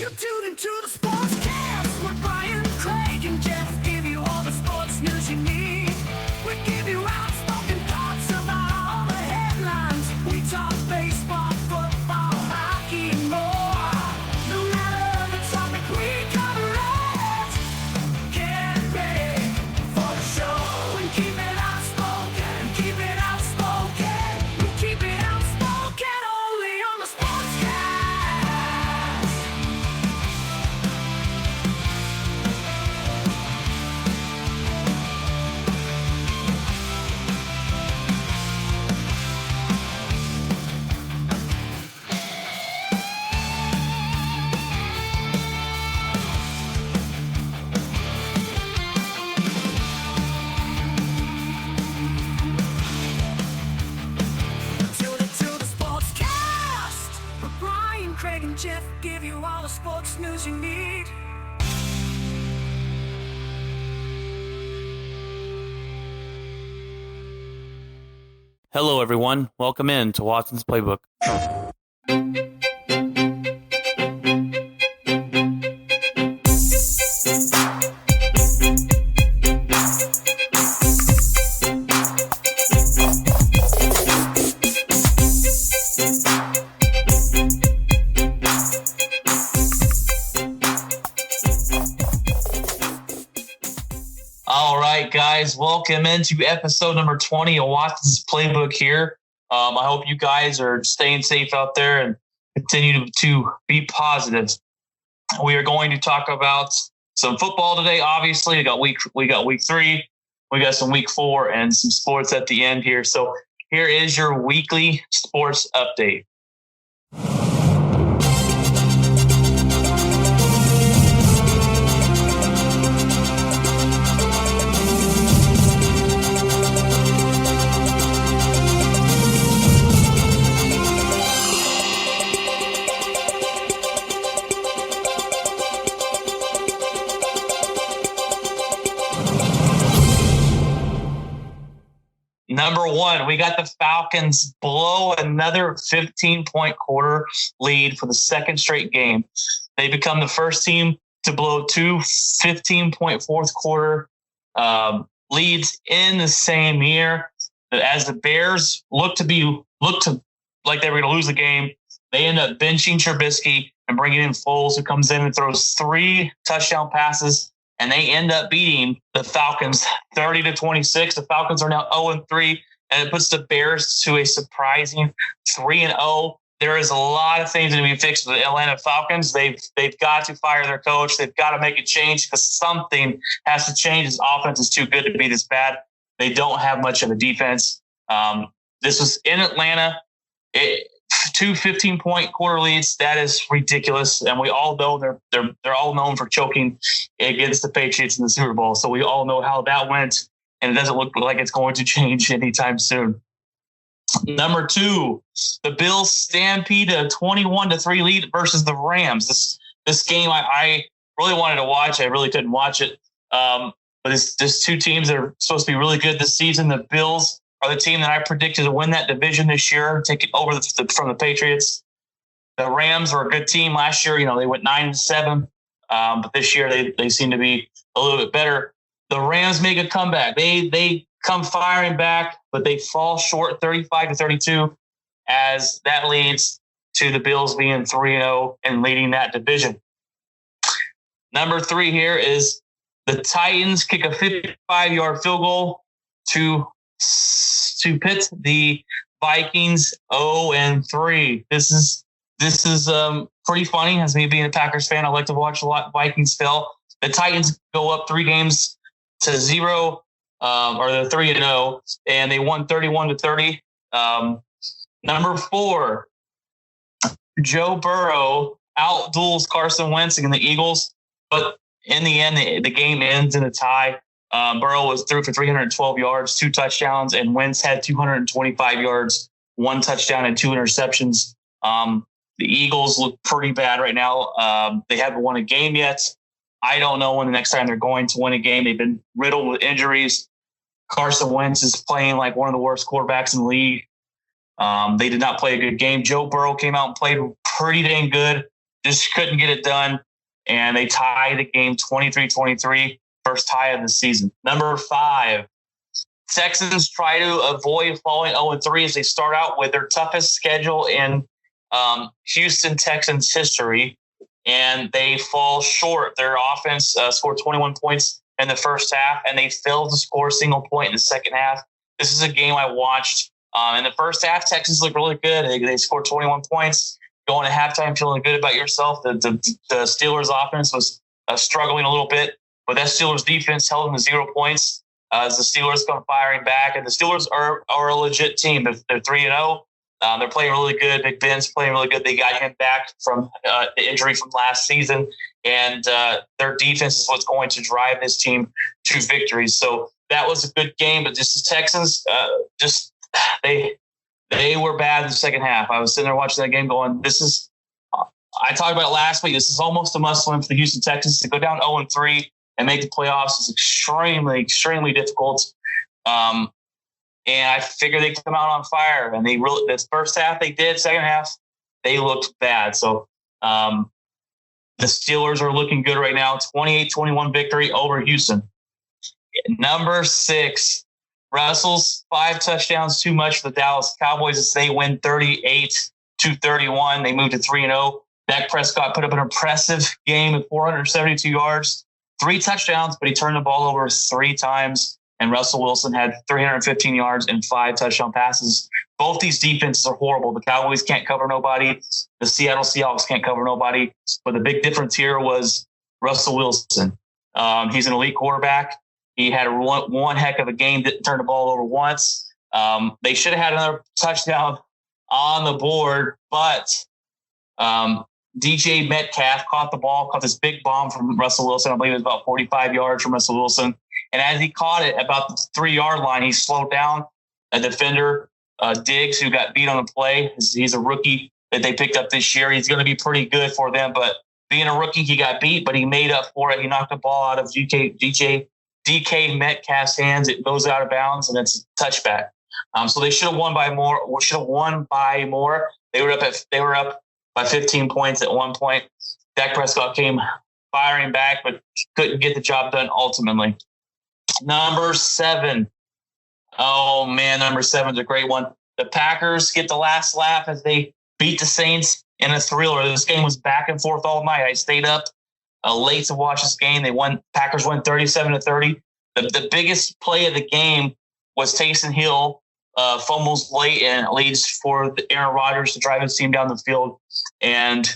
You tune into the Sportscast with Brian, Craig, and Jeff. Give you all the sports news you need. We give you outspoken thoughts about all the headlines. We talk baseball, football, hockey, and more. No matter the topic, we cover it. Get ready for the show and keep it outspoken. Keep it outspoken. We keep it outspoken only on the Sportscast. Tune into the Sportscast with Brian, Craig, and Jeff. Give you all the sports news you need. Hello, everyone. Welcome in to Watson's Playbook. All right, guys, welcome into episode number 20 of Watson's Playbook here. I hope you guys are staying safe out there and continue to be positive. We are going to talk about some football today. Obviously, we got week 3, we got some week 4, and some sports at the end here. So here is your weekly sports update. Number 1, we got the Falcons blow another 15-point quarter lead for the second straight game. They become the first team to blow 2 15-point fourth quarter leads in the same year. As the Bears look to like they were going to lose the game, they end up benching Trubisky and bringing in Foles, who comes in and throws 3 touchdown passes. And they end up beating the Falcons 30-26. The Falcons are now 0-3, and it puts the Bears to a surprising 3-0. There is a lot of things that need to be fixed with the Atlanta Falcons. They've got to fire their coach. They've got to make a change because something has to change. This offense is too good to be this bad. They don't have much of a defense. This was in Atlanta. 2 15-point quarter leads. That is ridiculous. And we all know they're all known for choking against the Patriots in the Super Bowl. So we all know how that went, and it doesn't look like it's going to change anytime soon. Number 2, the Bills stampede a 21-3 lead versus the Rams. This game I really wanted to watch. I really couldn't watch it. But it's just 2 teams that are supposed to be really good this season. The Bills are the team that I predicted to win that division this year, take it over from the Patriots. The Rams were a good team last year. They went 9-7, but this year they seem to be a little bit better. The Rams make a comeback. They come firing back, but they fall short 35-32, as that leads to the Bills being 3-0 and leading that division. Number 3 here is the Titans kick a 55-yard field goal to pit the Vikings 0-3. This is pretty funny. As me being a Packers fan, I like to watch a lot Vikings fail. The Titans go up 3-0, or they're 3-0, and they won 31-30. Number 4, Joe Burrow outduels Carson Wentz and the Eagles, but in the end, the game ends in a tie. Burrow was through for 312 yards, 2 touchdowns, and Wentz had 225 yards, 1 touchdown, and 2 interceptions. The Eagles look pretty bad right now. They haven't won a game yet. I don't know when the next time they're going to win a game. They've been riddled with injuries. Carson Wentz is playing like one of the worst quarterbacks in the league. They did not play a good game. Joe Burrow came out and played pretty dang good. just couldn't get it done. And they tied the game 23-23, first tie of the season. Number 5, Texans try to avoid falling 0-3 as they start out with their toughest schedule in Houston Texans history, and they fall short. Their offense scored 21 points in the first half, and they failed to score a single point in the second half. This is a game I watched. In the first half, Texans looked really good. They scored 21 points. Going to halftime feeling good about yourself. The Steelers offense was struggling a little bit, but that Steelers defense held them to 0 points as the Steelers come firing back. And the Steelers are a legit team. They're 3-0. They're playing really good. Big Ben's playing really good. They got him back from the injury from last season, and their defense is what's going to drive this team to victories. So that was a good game, but just the Texans, they were bad in the second half. I was sitting there watching that game going, I talked about it last week. This is almost a must-win for the Houston Texans. To go down 0-3 and make the playoffs is extremely, extremely difficult. And I figured they'd come out on fire. And they really, this first half they did, second half, they looked bad. So the Steelers are looking good right now. 28-21 victory over Houston. Number 6, Russell's 5 touchdowns too much for the Dallas Cowboys as they win 38-31. They moved to 3-0. Dak Prescott put up an impressive game with 472 yards, 3 touchdowns, but he turned the ball over 3 times. And Russell Wilson had 315 yards and 5 touchdown passes. Both these defenses are horrible. The Cowboys can't cover nobody. The Seattle Seahawks can't cover nobody. But the big difference here was Russell Wilson. He's an elite quarterback. He had one heck of a game, didn't turn the ball over once. They should have had another touchdown on the board, but DJ Metcalf caught this big bomb from Russell Wilson. I believe it was about 45 yards from Russell Wilson. And as he caught it about the 3-yard line, he slowed down a defender, Diggs, who got beat on the play. He's a rookie that they picked up this year. He's going to be pretty good for them, but being a rookie, he got beat, but he made up for it. He knocked the ball out of DK Metcalf's hands. It goes out of bounds, and it's a touchback. So they should have won by more. They were up by 15 points at one point. Dak Prescott came firing back, but couldn't get the job done ultimately. Number 7. Oh, man, number 7 is a great one. The Packers get the last laugh as they beat the Saints in a thriller. This game was back and forth all night. I stayed up late to watch this game. Packers won 37-30. The biggest play of the game was Taysom Hill fumbles late and leads for Aaron Rodgers to drive his team down the field and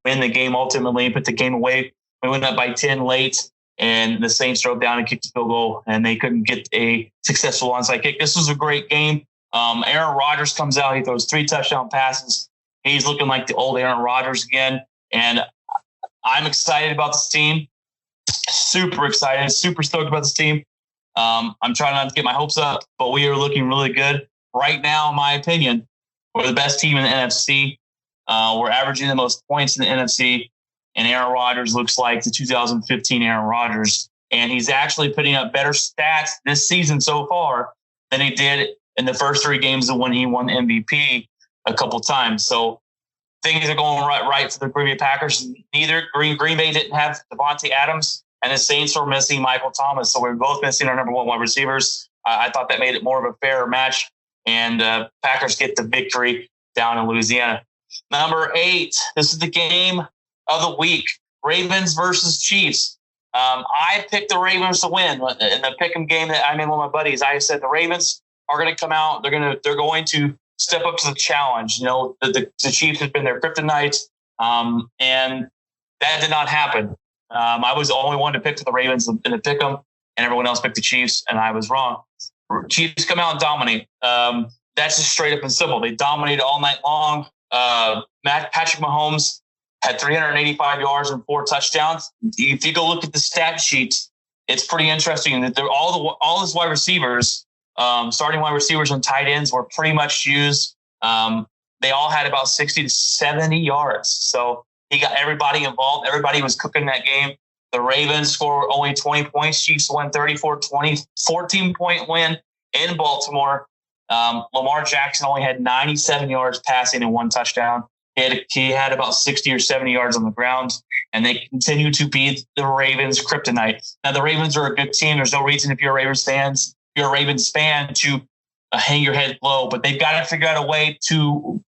win the game ultimately and put the game away. We went up by 10 late, and the Saints drove down and kicked the field goal, and they couldn't get a successful onside kick. This was a great game. Aaron Rodgers comes out. He throws 3 touchdown passes. He's looking like the old Aaron Rodgers again, and I'm excited about this team. Super excited, super stoked about this team. I'm trying not to get my hopes up, but we are looking really good. Right now, in my opinion, we're the best team in the NFC. We're averaging the most points in the NFC, and Aaron Rodgers looks like the 2015 Aaron Rodgers. And he's actually putting up better stats this season so far than he did in the first 3 games of when he won MVP a couple times. So things are going right for the Green Bay Packers. Neither Green Bay didn't have Devontae Adams, and the Saints were missing Michael Thomas. So we're both missing our number 1 wide receivers. I thought that made it more of a fair match, and Packers get the victory down in Louisiana. Number 8, this is the game of the week, Ravens versus Chiefs. I picked the Ravens to win in the pick'em game that I'm in with my buddies. I said the Ravens are going to come out. They're going to step up to the challenge. You know, the Chiefs has been their kryptonite, and that did not happen. I was the only one to pick the Ravens in the pick'em, and everyone else picked the Chiefs, and I was wrong. Chiefs come out and dominate. That's just straight up and simple. They dominated all night long. Patrick Mahomes had 385 yards and 4 touchdowns. If you go look at the stat sheet, it's pretty interesting that all his wide receivers, starting wide receivers and tight ends, were pretty much used. They all had about 60 to 70 yards. So he got everybody involved. Everybody was cooking that game. The Ravens scored only 20 points. Chiefs won 34-20, 14-point win in Baltimore. Lamar Jackson only had 97 yards passing and 1 touchdown. He had about 60 or 70 yards on the ground, and they continue to beat the Ravens kryptonite. Now, the Ravens are a good team. There's no reason if you're a Ravens fan to hang your head low, but they've got to figure out a way to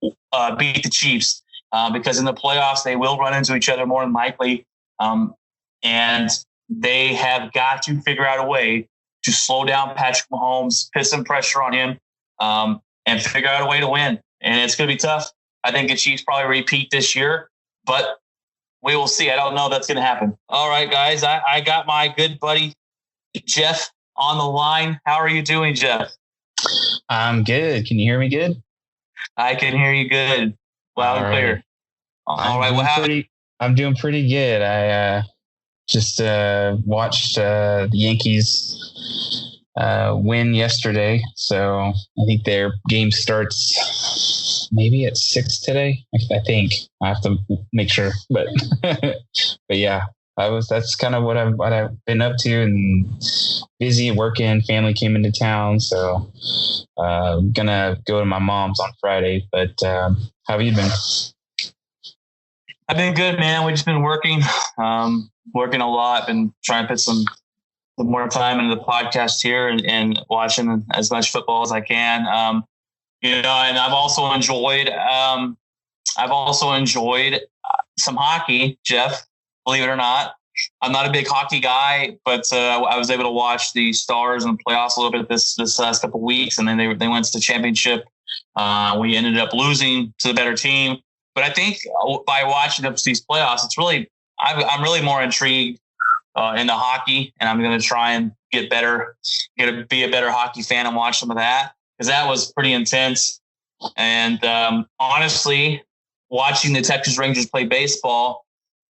beat the Chiefs because in the playoffs, they will run into each other more than likely. And they have got to figure out a way to slow down Patrick Mahomes, put some pressure on him, and figure out a way to win. And it's going to be tough. I think the Chiefs probably repeat this year, but we will see. I don't know if that's going to happen. All right, guys. I got my good buddy Jeff on the line. How are you doing, Jeff? I'm good. Can you hear me good? I can hear you good. Loud and clear. All right. I'm doing pretty good. I just watched the Yankees win yesterday. So I think their game starts maybe at 6 today. I think I have to make sure, but yeah, that's kind of what I've been up to, and busy working. Family came into town, so gonna go to my mom's on Friday. But how have you been? I've been good, man. We've just been working a lot. Been trying to put some more time into the podcast here and watching as much football as I can. And I've also enjoyed some hockey, Jeff. Believe it or not, I'm not a big hockey guy, but I was able to watch the Stars and the playoffs a little bit this last couple of weeks, and then they went to the championship. We ended up losing to the better team, but I think by watching these playoffs, it's really I'm really more intrigued in the hockey, and I'm going to try and get better, be a better hockey fan and watch some of that because that was pretty intense. And honestly, watching the Texas Rangers play baseball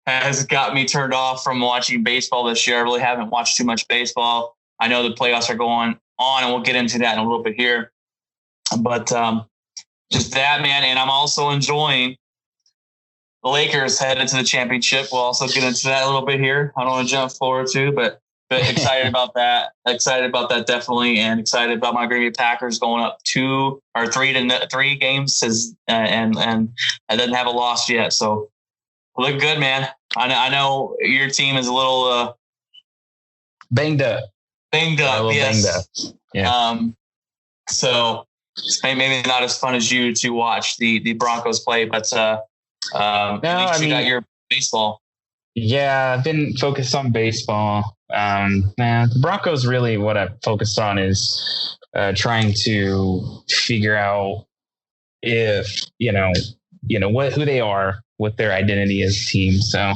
has got me turned off from watching baseball this year. I really haven't watched too much baseball. I know the playoffs are going on, and we'll get into that in a little bit here. But just that, man. And I'm also enjoying the Lakers headed to the championship. We'll also get into that a little bit here. I don't want to jump forward too, but excited about that. Excited about that, definitely. And excited about my Green Bay Packers going up 2 or 3 games and I didn't have a loss yet. So look good, man. I know your team is a little banged up. Yes. Banged up. Yeah. So maybe not as fun as you to watch the Broncos play, but at least you got your baseball. Yeah, I've been focused on baseball. The Broncos, really what I've focused on is trying to figure out if who they are, what their identity as a team. So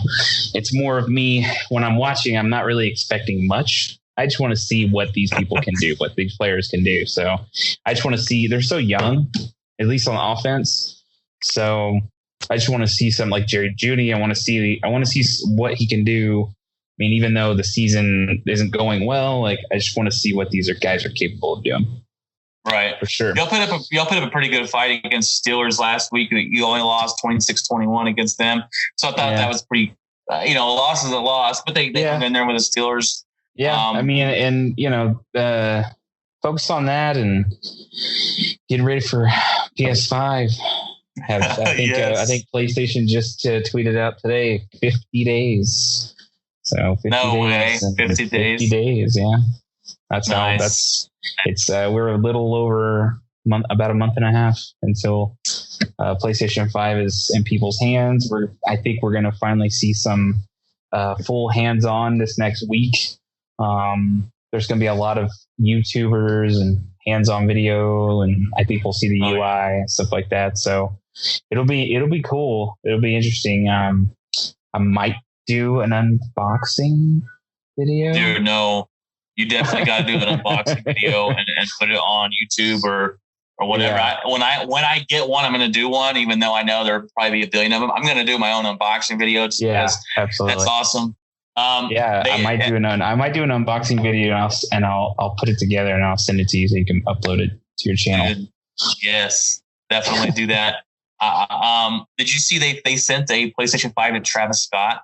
it's more of me when I'm watching, I'm not really expecting much. I just want to see what these people can do, what these players can do. So I just want to see, they're so young, at least on offense. So I just want to see some like Jerry Jeudy. I want to see what he can do. I mean, even though the season isn't going well, like I just want to see what these guys are capable of doing. Right. For sure. Y'all put up a pretty good fight against Steelers last week. You only lost 26-21 against them. So I thought that was pretty, a loss is a loss, but they hung in there with the Steelers. Yeah. I mean, and, focus on that and getting ready for PS5. I think PlayStation just tweeted out today, 50 days. So 50 days. 50 days. 50 days. Yeah. That's nice. We're a little over about a month and a half until PlayStation 5 is in people's hands. I think we're going to finally see some full hands-on this next week. There's going to be a lot of YouTubers and hands-on video, and I think we'll see the UI and stuff like that. So it'll be cool. It'll be interesting. I might do an unboxing video. Dude, no. You definitely got to do an unboxing video and put it on YouTube or whatever. Yeah. When I get one, I'm going to do one, even though I know there'll probably be a billion of them. I'm going to do my own unboxing video. Yeah, absolutely. That's awesome. I might do an unboxing video and I'll put it together and I'll send it to you so you can upload it to your channel. Dude, yes, definitely do that. Did you see they sent a PlayStation 5 to Travis Scott?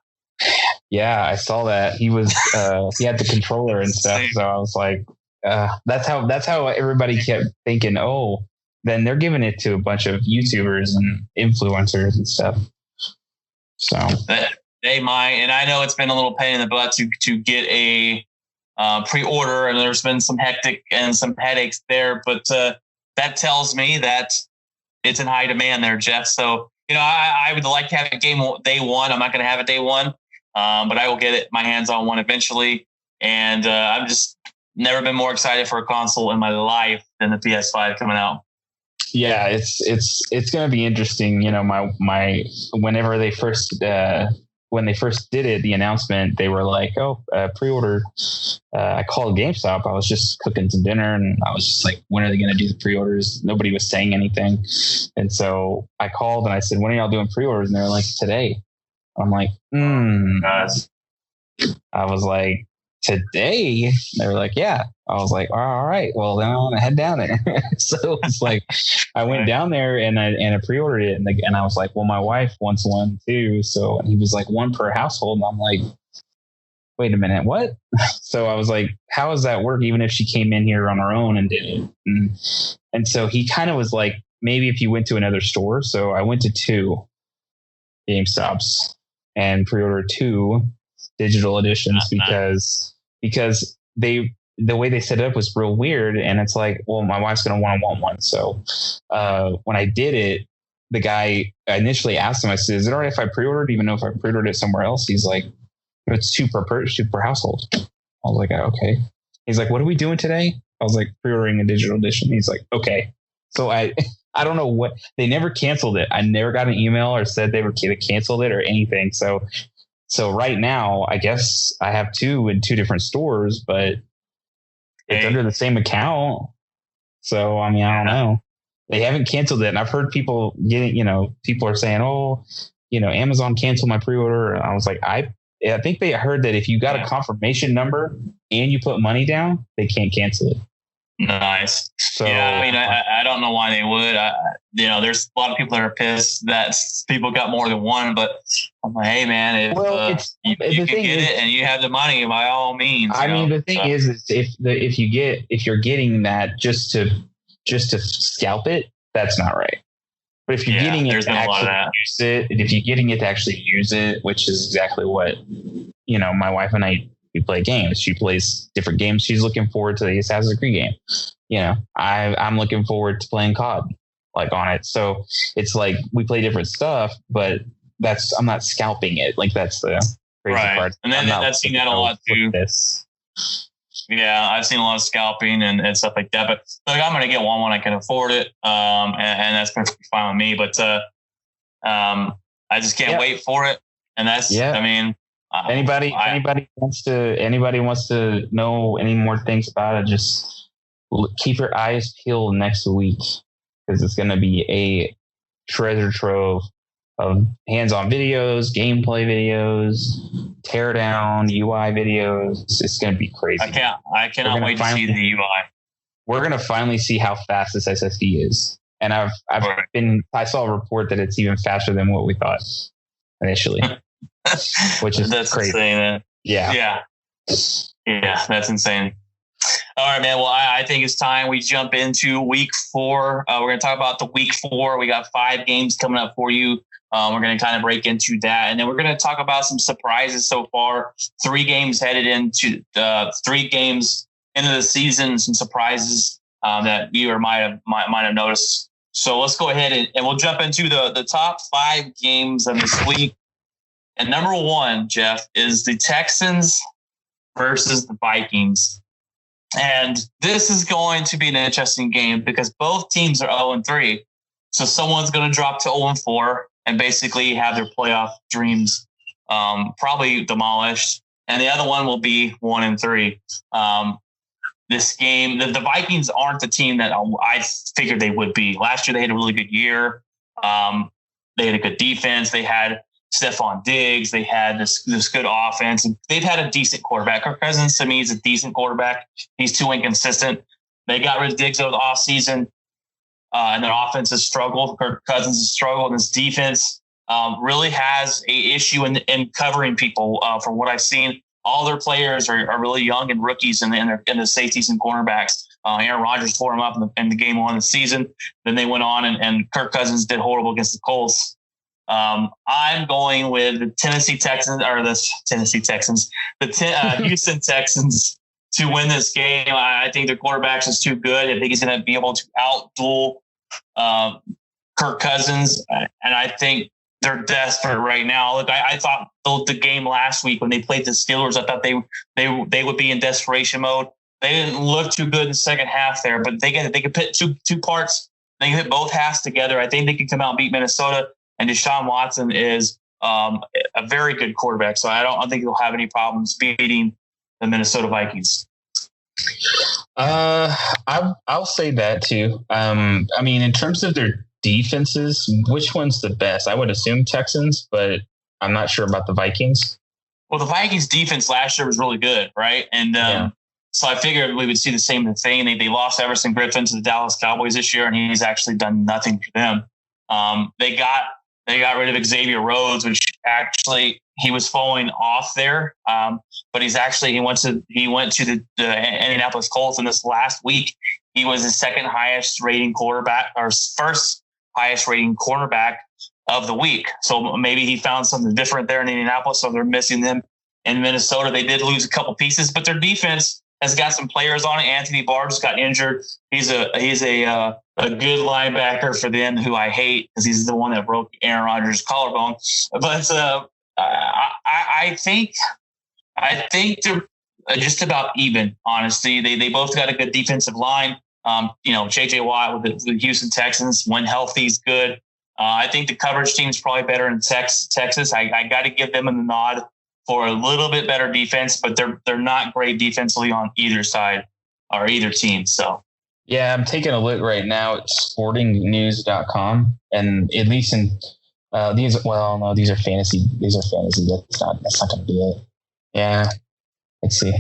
Yeah, I saw that. He was he had the controller and stuff. So I was like, that's how everybody kept thinking, oh, then they're giving it to a bunch of YouTubers and influencers and stuff. So they might, and I know it's been a little pain in the butt to get a pre-order, and there's been some hectic and some headaches there, but that tells me that it's in high demand there, Jeff. So, I would like to have a game day one. I'm not going to have it day one, but I will get my hands on one eventually. And I've just never been more excited for a console in my life than the PS5 coming out. Yeah, it's going to be interesting. My whenever they first when they first did it, the announcement, they were like, pre-order. I called GameStop. I was just cooking some dinner and I was just like, when are they going to do the pre-orders? Nobody was saying anything. And so I called and I said, when are y'all doing pre-orders? And they're like, today. I'm like, Guys. I was like, today? They were like, yeah. I was like, all right, well, then I want to head down there. So it's like, I went down there and I pre-ordered it. And I was like, well, my wife wants one too. So he was like, one per household. And I'm like, wait a minute, what? So I was like, how does that work? Even if she came in here on her own and did it. And so he kind of was like, maybe if you went to another store. So I went to 2 GameStops and pre-ordered 2 digital editions because the way they set it up was real weird. And it's like, well, my wife's going to want one. So when I did it, the guy, I initially asked him, I said, is it all right if I pre-ordered, even though if I pre-ordered it somewhere else? He's like, it's 2 per household. I was like, okay. He's like, what are we doing today? I was like, pre-ordering a digital edition. He's like, okay. So I don't know what, they never canceled it. I never got an email or said they were canceled it or anything. So right now, I guess I have 2 in 2 different stores, but it's under the same account. So, I mean, I don't know. They haven't canceled it. And I've heard people people are saying, Amazon canceled my pre-order. And I was like, I think they heard that if you got a confirmation number and you put money down, they can't cancel it. Nice. So, yeah, I mean, I don't know why they would. There's a lot of people that are pissed that people got more than one, but I'm like, hey, man, if you can get it and you have the money, by all means. I mean, the thing is if you're getting that just to scalp it, that's not right. But if you're getting it to actually use it, and if you're getting it to actually use it, which is exactly what my wife and I. We play games. She plays different games. She's looking forward to the Assassin's Creed game. I'm looking forward to playing COD on it. So it's like we play different stuff, but I'm not scalping it. Like that's the crazy part. And then I've seen that a lot too. Yeah, I've seen a lot of scalping and stuff like that. But look, I'm going to get one when I can afford it, and that's perfectly fine with me. But I just can't wait for it. And that's, I mean. Anybody wants to know any more things about it, just keep your eyes peeled next week because it's going to be a treasure trove of hands-on videos, gameplay videos, teardown UI videos. It's going to be crazy. I cannot wait to see the UI. We're going to finally see how fast this SSD is, and I saw a report that it's even faster than what we thought initially. Which is that's crazy. Insane. Yeah, that's insane. All right, man. Well, I think it's time we jump into week 4. We're going to talk about the week 4. We got 5 games coming up for you. We're going to kind of break into that, and then we're going to talk about some surprises so far. 3 games headed into 3 games into the season. Some surprises that you might have noticed. So let's go ahead and we'll jump into the top 5 games of this week. And number 1, Jeff, is the Texans versus the Vikings. And this is going to be an interesting game because both teams are 0-3. So someone's going to drop to 0-4 and basically have their playoff dreams probably demolished. And the other one will be 1-3. This game, the Vikings aren't the team that I figured they would be. Last year, they had a really good year. They had a good defense. They had Stephon Diggs. They had this good offense. And they've had a decent quarterback. Kirk Cousins, to me, is a decent quarterback. He's too inconsistent. They got rid of Diggs over the offseason, and their offense has struggled. Kirk Cousins has struggled. And this defense really has a issue in covering people from what I've seen. all their players are really young and rookies in the safeties and cornerbacks. Aaron Rodgers tore him up in the game 1 of the season. Then they went on and Kirk Cousins did horrible against the Colts. I'm going with the Houston Texans to win this game. I think their quarterback is too good. I think he's going to be able to outduel Kirk Cousins, and I think they're desperate right now. Look, I thought the game last week when they played the Steelers, I thought they would be in desperation mode. They didn't look too good in the second half there, but they could put two parts. They can hit both halves together. I think they can come out and beat Minnesota. And Deshaun Watson is a very good quarterback, so I think he'll have any problems beating the Minnesota Vikings. I'll say that too. I mean, in terms of their defenses, which one's the best? I would assume Texans, but I'm not sure about the Vikings. Well, the Vikings defense last year was really good, right? And so I figured we would see the same thing. They lost Everson Griffin to the Dallas Cowboys this year, and he's actually done nothing for them. They got rid of Xavier Rhodes, which actually he was falling off there. But he went to the Indianapolis Colts, and this last week he was the second highest rating quarterback or first highest rating cornerback of the week. So maybe he found something different there in Indianapolis. So they're missing them in Minnesota. They did lose a couple pieces, but their defense has got some players on it. Anthony Barr just got injured. He's a good linebacker for them, who I hate because he's the one that broke Aaron Rodgers' collarbone. But I think they're just about even. Honestly, they both got a good defensive line. J.J. Watt with the Houston Texans, when healthy, is good. I think the coverage team is probably better in Texas. I got to give them a nod for a little bit better defense, but they're not great defensively on either side or either team. So yeah, I'm taking a look right now at sportingnews.com, and at least in these are fantasy. That's not going to be it. Yeah, let's see.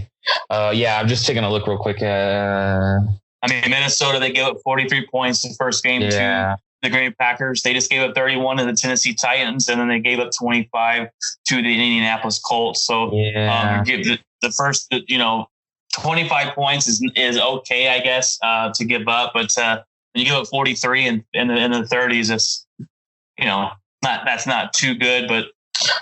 I'm just taking a look real quick. Minnesota, they gave up 43 points the first game to the Green Bay Packers. They just gave up 31 to the Tennessee Titans, and then they gave up 25 to the Indianapolis Colts. So give the first, 25 points is okay, I guess, to give up. But when you give up 43 in the 30s, it's that's not too good. But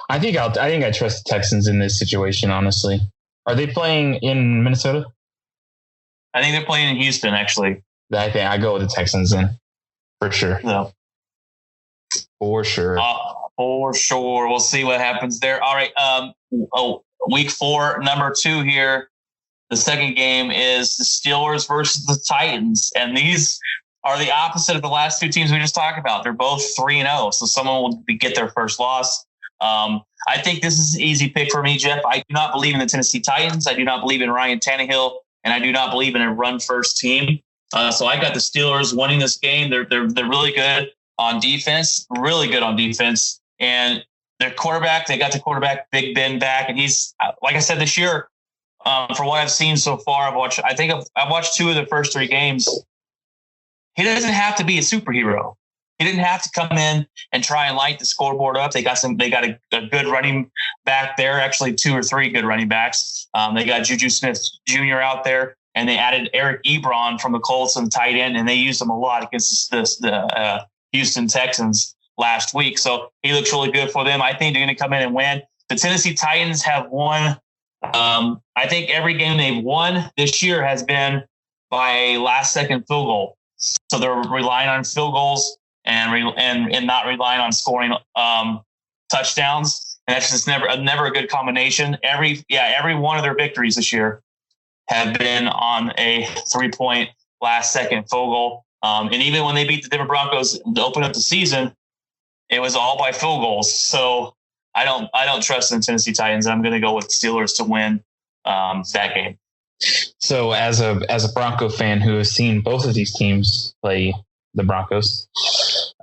I think I trust the Texans in this situation. Honestly, are they playing in Minnesota? I think they're playing in Houston, actually. I think I go with the Texans then. For sure. No. For sure. For sure. We'll see what happens there. All right. Week 4, number 2 here. The second game is the Steelers versus the Titans. And these are the opposite of the last 2 teams we just talked about. They're both 3-0. So someone will get their first loss. I think this is an easy pick for me, Jeff. I do not believe in the Tennessee Titans. I do not believe in Ryan Tannehill. And I do not believe in a run-first team. So I got the Steelers winning this game. They're really good on defense, and their quarterback. They got the quarterback Big Ben back, and he's, like I said, this year. For what I've seen so far, I've watched 2 of the first 3 games. He doesn't have to be a superhero. He didn't have to come in and try and light the scoreboard up. They got a good running back there, actually 2 or 3 good running backs. They got Juju Smith-Jr. out there, and they added Eric Ebron from the Colts and the tight end, and they used him a lot against the Houston Texans last week. So he looks really good for them. I think they're going to come in and win. The Tennessee Titans have won. I think every game they've won this year has been by a last-second field goal. So they're relying on field goals and not relying on scoring touchdowns. And that's just never a good combination. Every one of their victories this year have been on a 3-point last-second field goal. And even when they beat the Denver Broncos to open up the season, it was all by field goals. So I don't trust the Tennessee Titans. I'm going to go with Steelers to win that game. So as a Bronco fan who has seen both of these teams play the Broncos,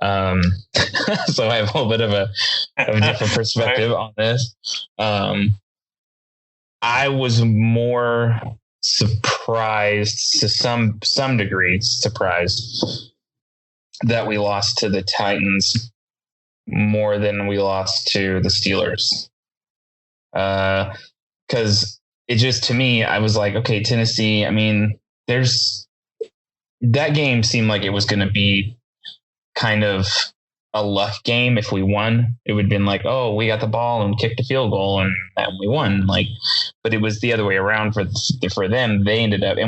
so I have a little bit of a different perspective on this. I was more surprised to some degree, that we lost to the Titans more than we lost to the Steelers. because it just, to me, I was like, okay, Tennessee, I mean, that game seemed like it was going to be kind of a luck game. If we won, it would have been like, oh, we got the ball and kicked the field goal and we won. Like, but it was the other way around for them. We ended up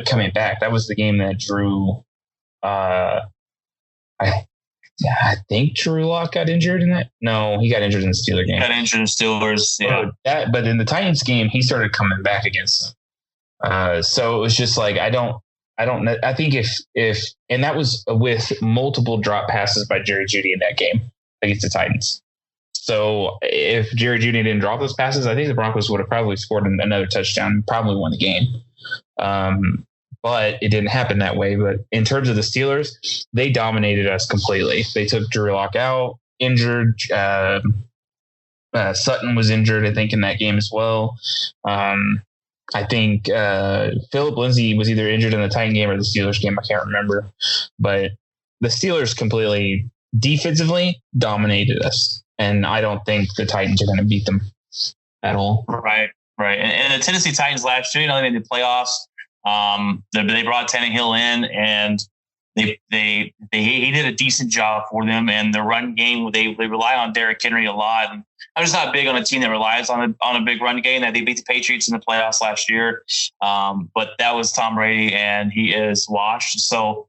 coming back. That was the game that Drew, I think Drew Lock got injured in that. No, he got injured in the Steelers game. Got injured in Steelers, yeah. But in the Titans game, he started coming back against them. So it was just like, I don't know. I think if and that was with multiple drop passes by Jerry Jeudy in that game against the Titans. So if Jerry Jeudy didn't drop those passes, I think the Broncos would have probably scored another touchdown, probably won the game. But it didn't happen that way. But in terms of the Steelers, they dominated us completely. They took Drew Lock out, injured. Sutton was injured, I think, in that game as well. I think Philip Lindsay was either injured in the Titan game or the Steelers game. I can't remember. But the Steelers completely defensively dominated us. And I don't think the Titans are going to beat them at all. Right. And the Tennessee Titans last year, they made the playoffs. They brought Tannehill in, and he did a decent job for them. And the run game, they rely on Derrick Henry a lot. And I'm just not big on a team that relies on a big run game. That they beat the Patriots in the playoffs last year, but that was Tom Brady, and he is washed. So,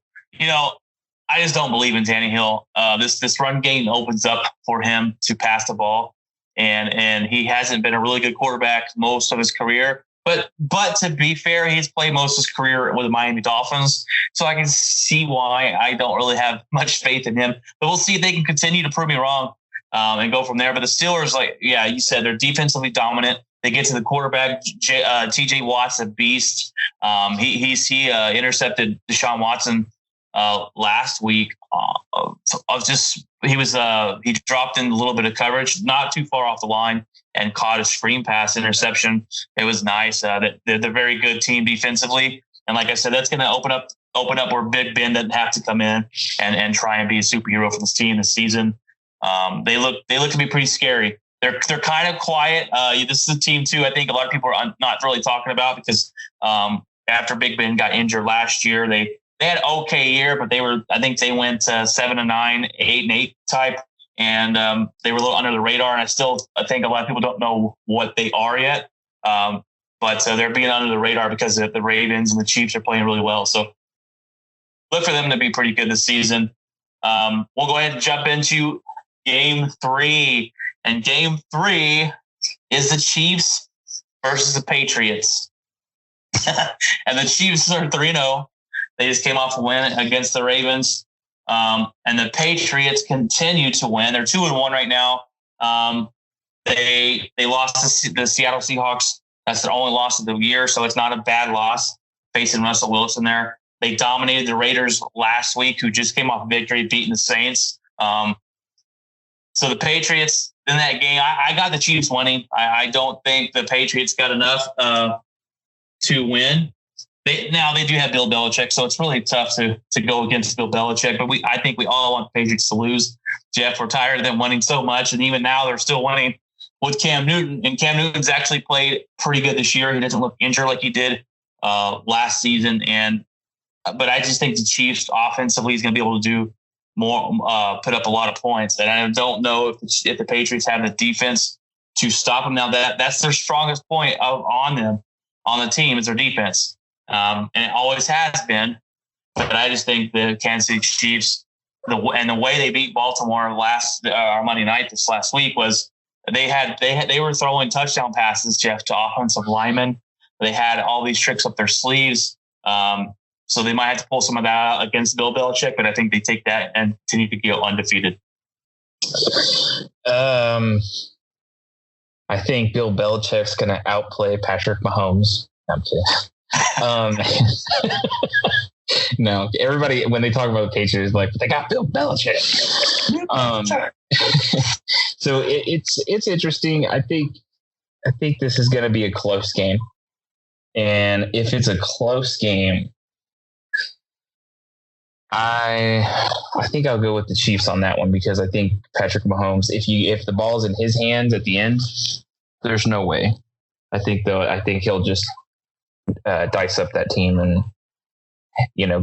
I just don't believe in Tannehill. This run game opens up for him to pass the ball, and he hasn't been a really good quarterback most of his career. But to be fair, he's played most of his career with the Miami Dolphins, so I can see why I don't really have much faith in him. But we'll see if they can continue to prove me wrong and go from there. But the Steelers, you said, they're defensively dominant. They get to the quarterback, T.J. Watt's a beast. He intercepted Deshaun Watson last week. He dropped in a little bit of coverage, not too far off the line, and caught a screen pass interception. It was nice. They're a very good team defensively. And like I said, that's going to open up where Big Ben doesn't have to come in and try and be a superhero for this team this season. They look to be pretty scary. They're kind of quiet. This is a team too, I think a lot of people are not really talking about, because after Big Ben got injured last year, they had an okay year, but they went 7-9, 8-8 type. And they were a little under the radar. And I think a lot of people don't know what they are yet. But they're being under the radar because the Ravens and the Chiefs are playing really well. So look for them to be pretty good this season. We'll go ahead and jump into Game 3. And Game 3 is the Chiefs versus the Patriots. And the Chiefs are 3-0. They just came off a win against the Ravens. And the Patriots continue to win. They're 2-1 right now. They lost to the Seattle Seahawks. That's their only loss of the year, so it's not a bad loss facing Russell Wilson there. They dominated the Raiders last week, who just came off victory, beating the Saints. So the Patriots in that game, I got the Chiefs winning. I don't think the Patriots got enough to win. They do have Bill Belichick, so it's really tough to go against Bill Belichick. But I think we all want the Patriots to lose. Jeff, we're tired of them winning so much, and even now they're still winning with Cam Newton. And Cam Newton's actually played pretty good this year. He doesn't look injured like he did last season. But I just think the Chiefs offensively is going to be able to do more, put up a lot of points. And I don't know if the Patriots have the defense to stop them. Now that's their strongest point on the team is their defense. And it always has been, but I just think the Kansas City Chiefs, the way they beat Baltimore Monday night this last week was they were throwing touchdown passes, Jeff, to offensive linemen. They had all these tricks up their sleeves. So they might have to pull some of that out against Bill Belichick, but I think they take that and continue to go undefeated. I think Bill Belichick's going to outplay Patrick Mahomes. I'm kidding. No, everybody, when they talk about the Patriots, like, they got Bill Belichick. So it's interesting. I think this is going to be a close game. And if it's a close game, I think I'll go with the Chiefs on that one, because I think Patrick Mahomes, if the ball's in his hands at the end, there's no way. I think he'll just dice up that team and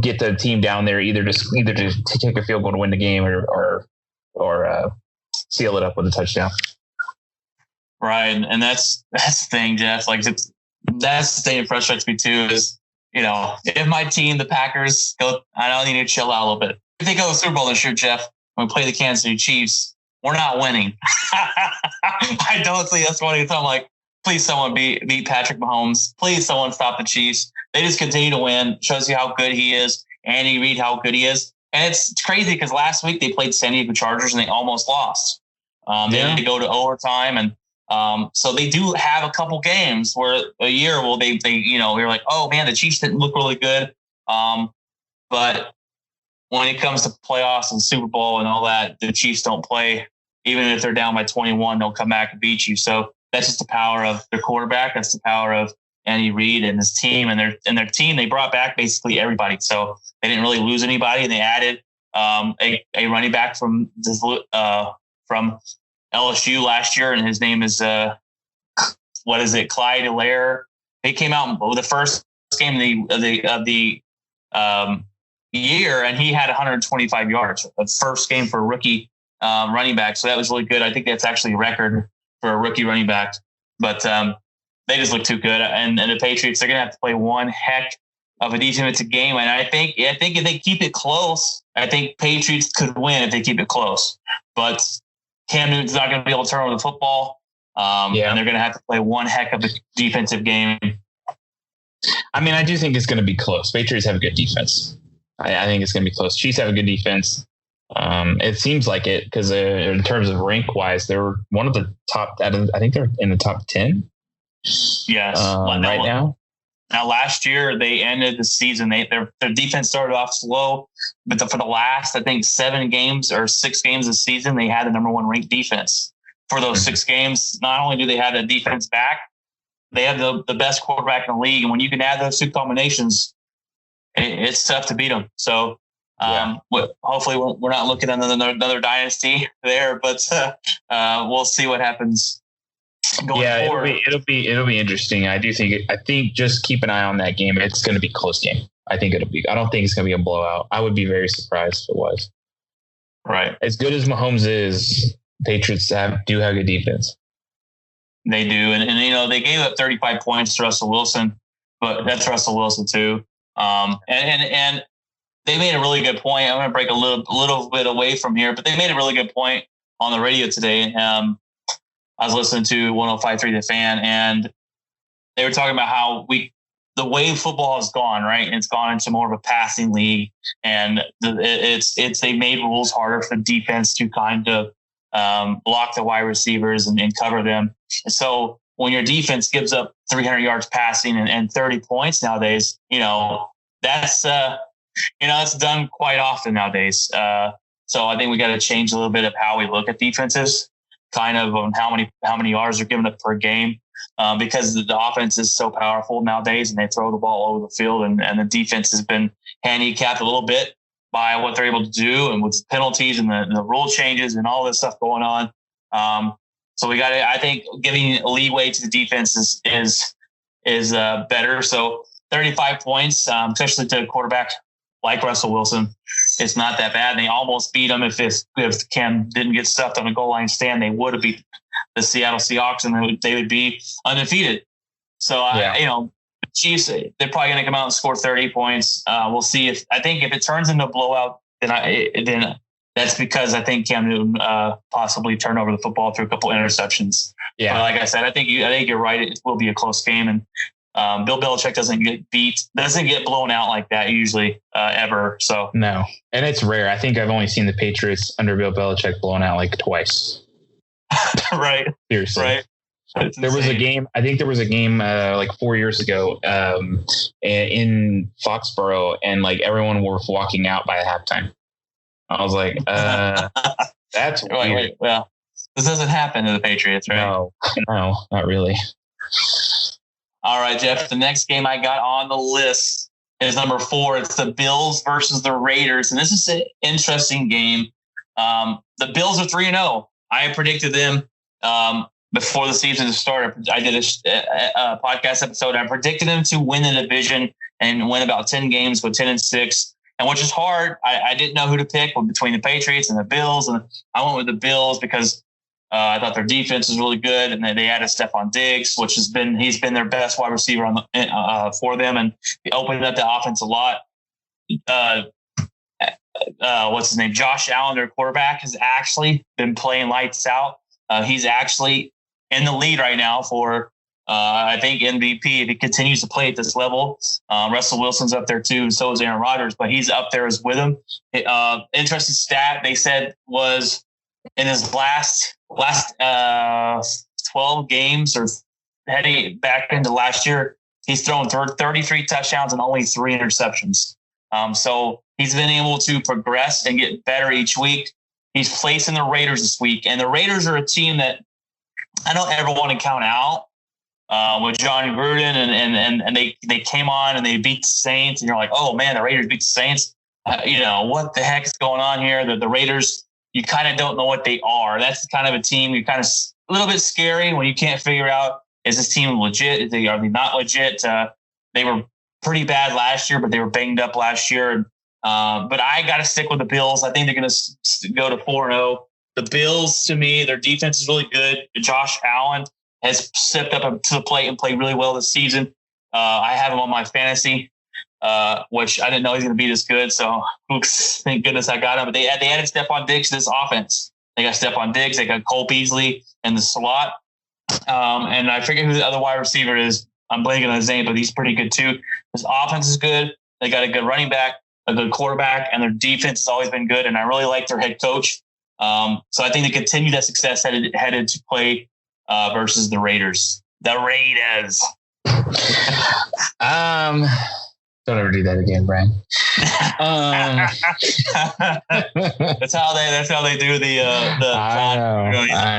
get the team down there either to kick a field goal to win the game or seal it up with a touchdown. Right, and that's the thing, Jeff. Like that's the thing that frustrates me too. Is if my team, the Packers, go, I don't need to chill out a little bit. If they go to the Super Bowl this year, Jeff, when we play the Kansas City Chiefs, we're not winning. I don't see us winning. So I'm like, please, someone beat Patrick Mahomes. Please, someone stop the Chiefs. They just continue to win. Shows you how good he is. Andy Reid, how good he is. And it's crazy because last week they played San Diego Chargers and they almost lost. They had to go to overtime, and so they do have a couple games where a year will they we're like, oh man, the Chiefs didn't look really good. But when it comes to playoffs and Super Bowl and all that, the Chiefs don't play. Even if they're down by 21, they'll come back and beat you. So that's just the power of their quarterback. That's the power of Andy Reid and his team, and their team. They brought back basically everybody, so they didn't really lose anybody. And they added a running back from LSU last year, and his name is Clyde Allaire. He came out with the first game of the year, and he had 125 yards. The first game for a rookie running back, so that was really good. I think that's actually a record for a rookie running back. But they just look too good, and the Patriots, they're going to have to play one heck of a defensive game. And I think if they keep it close, I think Patriots could win if they keep it close. But Cam Newton's not going to be able to turn over the football, and they're going to have to play one heck of a defensive game. I mean, I do think it's going to be close. Patriots have a good defense. I think it's going to be close. Chiefs have a good defense. It seems like it because in terms of rank wise, they're one of the top. I think they're in the top 10. Yes, right now. Now, last year they ended the season. Their defense started off slow, but for the last, I think 6 games of the season, they had the number 1 ranked defense. For those 6 games, not only do they have the defense back, they have the best quarterback in the league. And when you can add those 2 combinations, it's tough to beat them. So hopefully we're not looking at another dynasty there, but we'll see what happens. It'll be interesting. I think just keep an eye on that game. It's going to be a close game. I don't think it's going to be a blowout. I would be very surprised if it was. Right. As good as Mahomes is, Patriots do have good defense. They do. And they gave up 35 points to Russell Wilson, but that's Russell Wilson too. And they made a really good point. I'm going to break a little bit away from here, but they made a really good point on the radio today. I was listening to 105.3 The Fan, and they were talking about how the way football has gone, right? It's gone into more of a passing league, and they made rules harder for defense to kind of block the wide receivers and cover them. And so when your defense gives up 300 yards passing and 30 points nowadays, that's it's done quite often nowadays. So I think we got to change a little bit of how we look at defenses, kind of on how many yards are given up per game, because the offense is so powerful nowadays, and they throw the ball all over the field, and the defense has been handicapped a little bit by what they're able to do, and with penalties and the rule changes and all this stuff going on. So we got to, I think, giving leeway to the defense is better. So 35 points, especially to a quarterback like Russell Wilson, it's not that bad. They almost beat them. If Cam didn't get stuffed on the goal line stand, they would have beat the Seattle Seahawks, and they would be undefeated. So, the Chiefs, they're probably going to come out and score 30 points. We'll see. If it turns into a blowout, then that's because I think Cam Newton possibly turned over the football through a couple interceptions. Yeah. But like I said, I think you're right. It will be a close game, and Bill Belichick doesn't get blown out like that usually, ever. So no, and it's rare. I think I've only seen the Patriots under Bill Belichick blown out like twice. Right. Seriously. Right. There was a game. I think there was a game like 4 years ago in Foxborough, and like everyone were walking out by halftime. I was like, that's weird. Well, this doesn't happen to the Patriots, right? No, not really. All right, Jeff, the next game I got on the list is number 4. It's the Bills versus the Raiders. And this is an interesting game. The Bills are 3-0. I predicted them before the season started, I did a podcast episode. I predicted them to win the division and win about 10 games, go 10-6. And which is hard. I didn't know who to pick between the Patriots and the Bills. And I went with the Bills because I thought their defense was really good. And then they added Stephon Diggs, which he's been their best wide receiver for them. And he opened up the offense a lot. What's his name? Josh Allen, their quarterback, has actually been playing lights out. He's actually in the lead right now for, I think, MVP if he continues to play at this level. Russell Wilson's up there too, and so is Aaron Rodgers, but he's up there as with him. Interesting stat they said was in his last 12 games or heading back into last year, he's thrown 33 touchdowns and only 3 interceptions. So he's been able to progress and get better each week. He's placing the Raiders this week, and the Raiders are a team that I don't ever want to count out. With John Gruden and they came on and they beat the Saints, and you're like, oh man, the Raiders beat the Saints. What the heck is going on here? The Raiders, you kind of don't know what they are. That's kind of a team you're kind of a little bit scary when you can't figure out, is this team legit? Are they not legit? They were pretty bad last year, but they were banged up last year. But I got to stick with the Bills. I think they're going to go to 4-0. The Bills, to me, their defense is really good. Josh Allen has stepped up to the plate and played really well this season. I have him on my fantasy, which I didn't know he's going to be this good. So thank goodness I got him. But they added Stephon Diggs to this offense. They got Stephon Diggs. They got Cole Beasley in the slot. And I forget who the other wide receiver is. I'm blanking on his name, but he's pretty good too. His offense is good. They got a good running back, a good quarterback, and their defense has always been good. And I really like their head coach. So I think they continue that success headed to play versus the Raiders. The Raiders. Don't ever do that again, Brian. That's how they do the I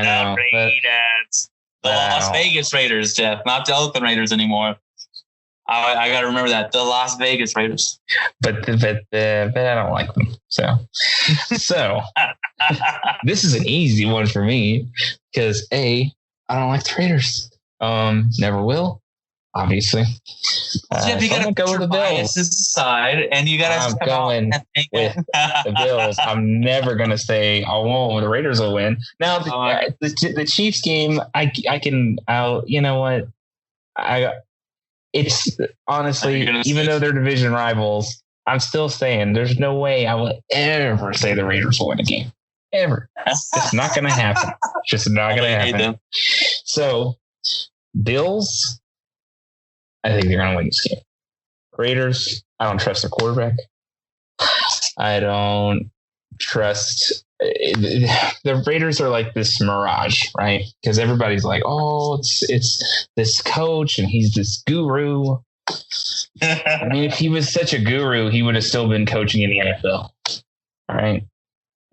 know, Raiders. The Las Vegas Raiders, Jeff, not the Oakland Raiders anymore. I got to remember that, the Las Vegas Raiders. But I don't like them. So this is an easy one for me because I don't like the Raiders. Never will, obviously. Jeff, you got to go with the Bills aside, and you got to come going with the Bills. I'm never gonna say I won't. The Raiders will win. Now the Chiefs game, you know what? It's honestly, even though they're division rivals, I'm still saying there's no way I will ever say the Raiders will win a game. Ever. It's not going to happen. Just not going to happen. So, Bills, I think they're going to win this game. Raiders, I don't trust the quarterback. I don't trust. The Raiders are like this mirage, right? Because everybody's like, oh, it's this coach and he's this guru. I mean, if he was such a guru, he would have still been coaching in the NFL. All right.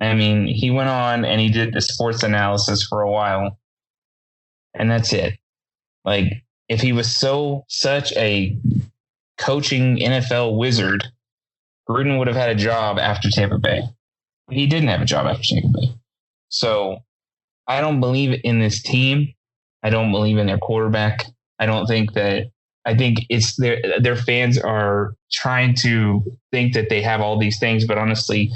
I mean, he went on and he did the sports analysis for a while, and that's it. Like, if he was such a coaching NFL wizard, Gruden would have had a job after Tampa Bay. He didn't have a job after Tampa Bay. So I don't believe in this team. I don't believe in their quarterback. I think it's their fans are trying to think that they have all these things, but honestly,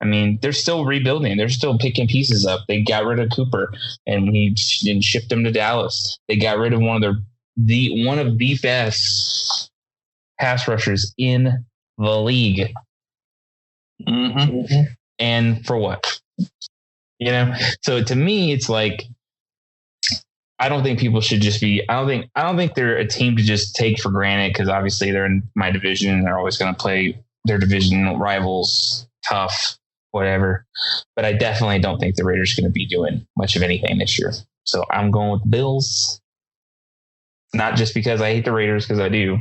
I mean, they're still rebuilding. They're still picking pieces up. They got rid of Cooper and shipped him to Dallas. They got rid of one of the best pass rushers in the league. Mm-hmm. And for what? You know? So to me, it's like, I don't think people should just be, I don't think they're a team to just take for granted, because obviously they're in my division and they're always going to play their division rivals tough, whatever. But I definitely don't think the Raiders are going to be doing much of anything this year. So I'm going with the Bills. Not just because I hate the Raiders, because I do,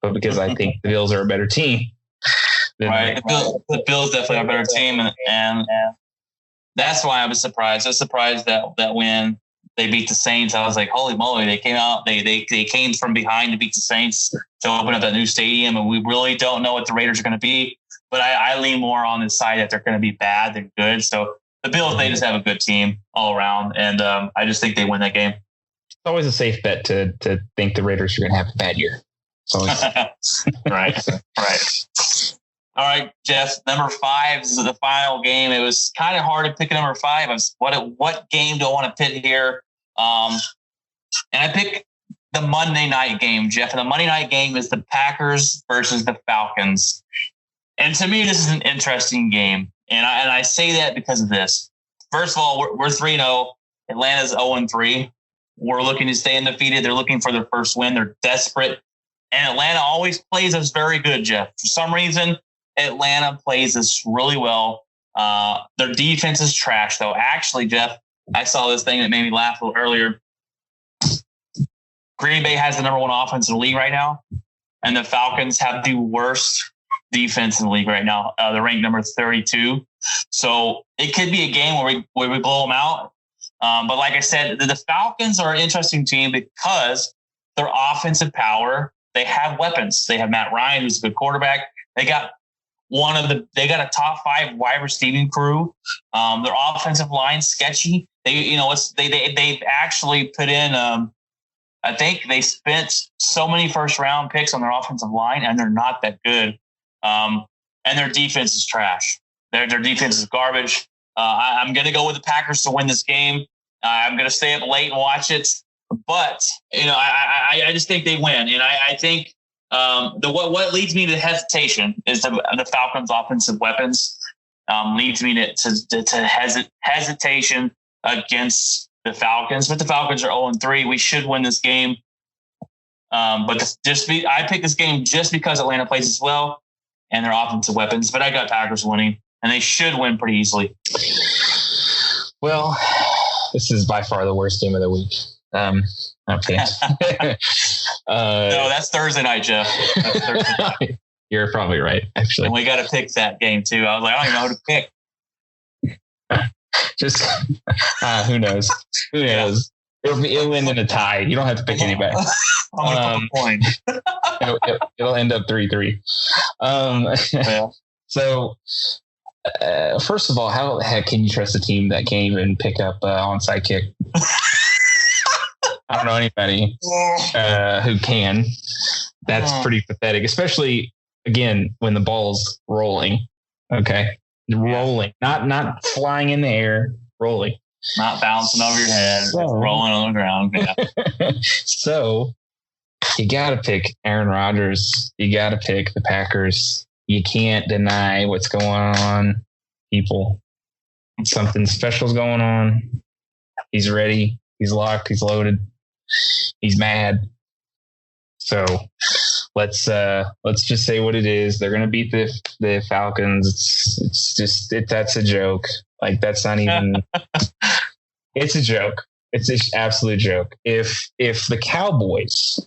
but because I think the Bills are a better team. Right. The Bills definitely are a better team. And that's why I was surprised. I was surprised that when they beat the Saints, I was like, holy moly, they came out, they came from behind to beat the Saints to open up that new stadium. And we really don't know what the Raiders are going to be. But I lean more on the side that they're going to be bad than good. So the Bills, they just have a good team all around, and I just think they win that game. It's always a safe bet to think the Raiders are going to have a bad year. So right. All right, Jeff. Number 5 is the final game. It was kind of hard to pick a number 5. What game do I want to pit here? And I picked the Monday night game, Jeff. And the Monday night game is the Packers versus the Falcons. And to me, this is an interesting game. And I say that because of this. First of all, we're 3-0. Atlanta's 0-3. We're looking to stay undefeated. They're looking for their first win. They're desperate. And Atlanta always plays us very good, Jeff. For some reason, Atlanta plays us really well. Their defense is trash, though. Actually, Jeff, I saw this thing that made me laugh a little earlier. Green Bay has the number 1 offense in the league right now, and the Falcons have the worst defense in the league right now. They're ranked number 32. So it could be a game where we blow them out. But like I said, the Falcons are an interesting team because their offensive power, they have weapons. They have Matt Ryan, who's a good quarterback. They got a top 5 wide receiving crew. Their offensive line sketchy. They've actually put in, I think they spent so many first round picks on their offensive line, and they're not that good. And their defense is trash. Their defense is garbage. I'm going to go with the Packers to win this game. I'm going to stay up late and watch it. But, I just think they win. And I think what leads me to hesitation is the Falcons' offensive weapons leads me to hesitation against the Falcons. But the Falcons are 0-3. We should win this game. But I picked this game just because Atlanta plays as well and their offensive weapons. But I got Packers winning, and they should win pretty easily. Well, this is by far the worst game of the week. Okay. No, that's Thursday night, Jeff. That's Thursday night. You're probably right, actually. And we got to pick that game too. I was like, I don't even know who to pick. Just who knows? Who knows? It'll end in a tie. You don't have to pick anybody. I'm going to flip a coin. It'll end up 3-3. Yeah. So, first of all, how the heck can you trust a team that can't even pick up onside kick? I don't know anybody who can. That's pretty pathetic, especially again when the ball's rolling. Okay, rolling, not flying in the air, rolling, not bouncing over your head, rolling on the ground. Yeah. So you got to pick Aaron Rodgers. You got to pick the Packers. You can't deny what's going on, people. Something special's going on. He's ready. He's locked. He's loaded. He's mad. So let's just say what it is. They're gonna beat the Falcons. That's a joke. Like that's not even. It's a joke. It's an absolute joke. If the Cowboys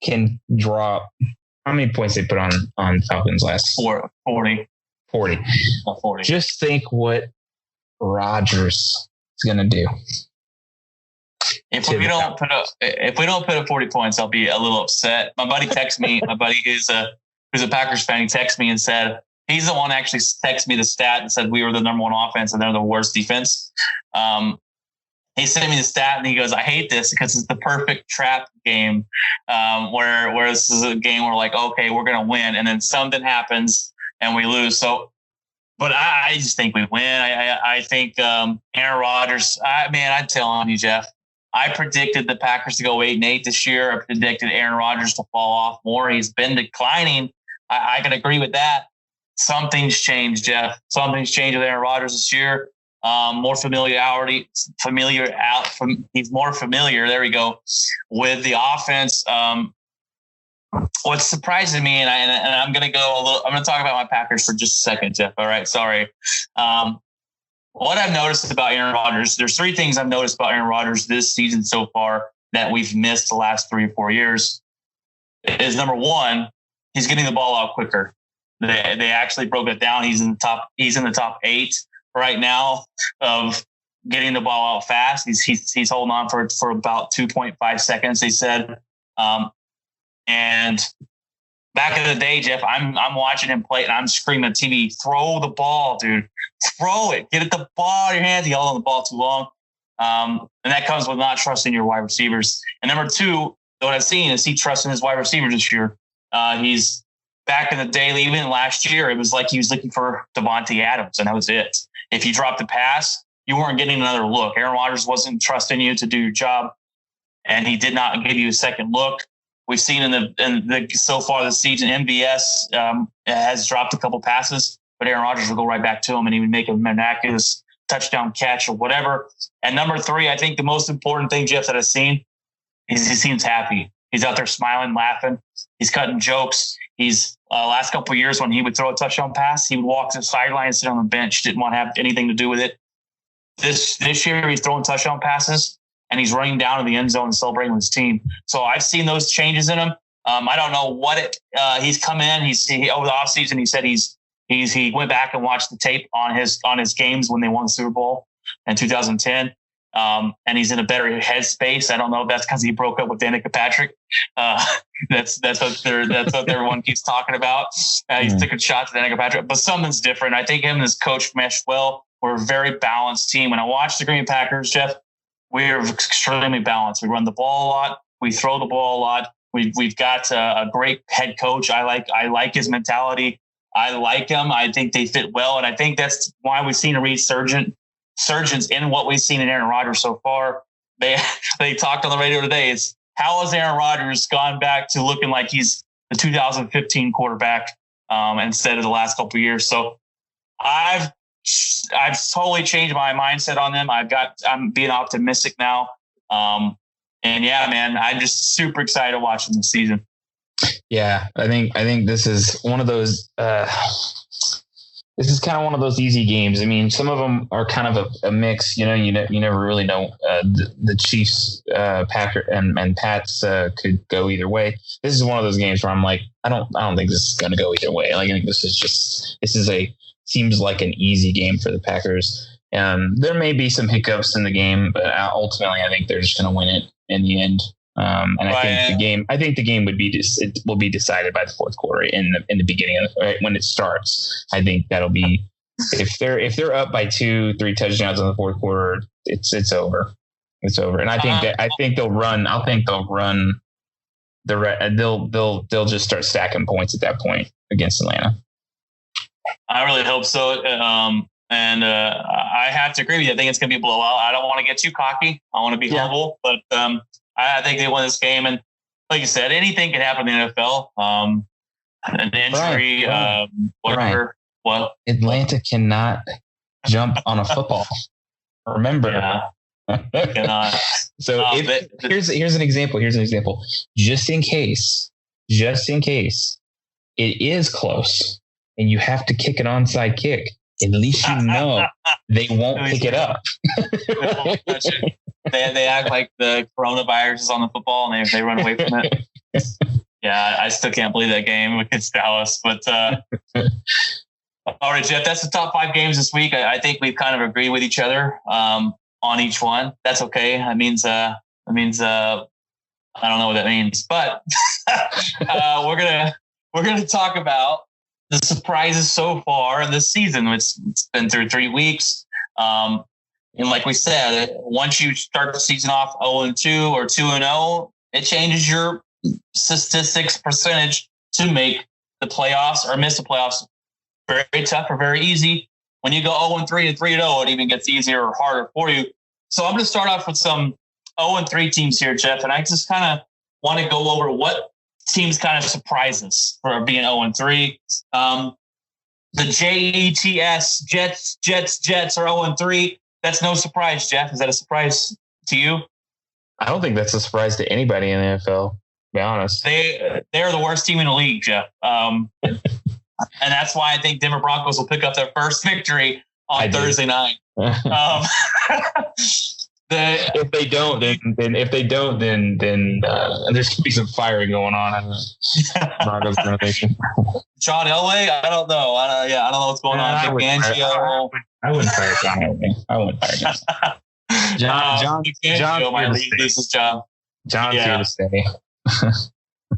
can drop, how many points they put on Falcons last? 40. 40. 40. Just think what Rodgers is gonna do. If we don't put up 40 points, I'll be a little upset. My buddy texted me. My buddy who's a Packers fan, he texted me and said he's the one that actually texted me the stat and said we were the number 1 offense and they're the worst defense. He sent me the stat and he goes, I hate this because it's the perfect trap game where this is a game where like, okay, we're going to win. And then something happens and we lose. So, but I just think we win. I think Aaron Rodgers, I'm telling you, Jeff, I predicted the Packers to go 8-8 this year. I predicted Aaron Rodgers to fall off more. He's been declining. I can agree with that. Something's changed, Jeff. Something's changed with Aaron Rodgers this year. More familiarity, he's more familiar. There we go with the offense. What's surprising me, and I'm going to I'm going to talk about my Packers for just a second, Jeff. All right, sorry. What I've noticed about Aaron Rodgers, there's 3 things I've noticed about Aaron Rodgers this season so far that we've missed the last 3 or 4 years. Is number 1, he's getting the ball out quicker. They actually broke it down. He's in the top 8 right now of getting the ball out fast. He's holding on for about 2.5 seconds, they said. And back in the day, Jeff, I'm watching him play and I'm screaming at TV, throw the ball, dude. Throw it. Get the ball in your hands. He held on the ball too long. And that comes with not trusting your wide receivers. And number two, what I've seen is he trusting his wide receivers this year. He's back in the day, even last year, it was like he was looking for Devontae Adams, and that was it. If you dropped the pass, you weren't getting another look. Aaron Rodgers wasn't trusting you to do your job, and he did not give you a second look. We've seen in the so far this season, MVS has dropped a couple passes, but Aaron Rodgers will go right back to him, and he would make a miraculous touchdown catch or whatever. And number three, I think the most important thing, Jeff, that I've seen is he seems happy. He's out there smiling, laughing. He's cutting jokes. He's last couple of years when he would throw a touchdown pass, he would walk to the sideline and sit on the bench. Didn't want to have anything to do with it. This year, he's throwing touchdown passes and he's running down to the end zone and celebrating with his team. So I've seen those changes in him. I don't know what he's come in. He over the offseason, he said he went back and watched the tape on his games when they won the Super Bowl in 2010. And he's in a better headspace. I don't know if that's because he broke up with Danica Patrick. That's what everyone keeps talking about. He's taking shots at Danica Patrick, but something's different. I think him and his coach meshed well. We're a very balanced team. When I watch the Green Bay Packers, Jeff, we're extremely balanced. We run the ball a lot. We throw the ball a lot. We've got a great head coach. I like his mentality. I like him. I think they fit well, and I think that's why we've seen a resurgence in what we've seen in Aaron Rodgers so far. They talked on the radio today. It's how has Aaron Rodgers gone back to looking like he's the 2015 quarterback instead of the last couple of years. So I've totally changed my mindset on them. I'm being optimistic now. And yeah, man, I'm just super excited watching this season. Yeah, I think this is one of those. This is kind of one of those easy games. I mean, some of them are kind of a mix. You never really know. The Chiefs, Packer, and Pats could go either way. This is one of those games where I'm like, I don't think this is going to go either way. Like, I think seems like an easy game for the Packers. There may be some hiccups in the game, but ultimately, I think they're just going to win it in the end. And I think the game will be decided by the fourth quarter in the beginning of right when it starts. I think that'll be if they're up by 2-3 touchdowns in the fourth quarter, it's over. It's over. And I think they'll run. They'll just start stacking points at that point against Atlanta. I really hope so. And I have to agree with you. I think it's going to be a blowout. I don't want to get too cocky. I want to be humble, but I think they win this game. And like you said, anything can happen in the NFL. An injury, whatever. Right. What? Atlanta cannot jump on a football. Remember. Yeah. Cannot. So here's an example. Just in case it is close and you have to kick an onside kick, at least you know they won't pick it up. They act like the coronavirus is on the football and they run away from it. Yeah, I still can't believe that game against Dallas. But all right, Jeff, that's the top 5 games this week. I think we've kind of agreed with each other on each one. That's okay. That means I don't know what that means, but we're gonna talk about the surprises so far this season. It's been through 3 weeks. And like we said, once you start the season off 0-2 or 2-0, it changes your statistics percentage to make the playoffs or miss the playoffs. Very tough or very easy. When you go 0-3 and 3-0, it even gets easier or harder for you. So I'm going to start off with some 0-3 teams here, Jeff, and I just kind of want to go over what teams kind of surprise us for being 0-3. The Jets are 0-3. That's no surprise, Jeff. Is that a surprise to you? I don't think that's a surprise to anybody in the NFL, to be honest. They're the worst team in the league, Jeff. And that's why I think Denver Broncos will pick up their first victory on Thursday night. If they don't, then there's gonna be some firing going on in the Broncos organization. John Elway, I don't know. I don't know what's going on. I wouldn't fire John Elway. John's here to stay.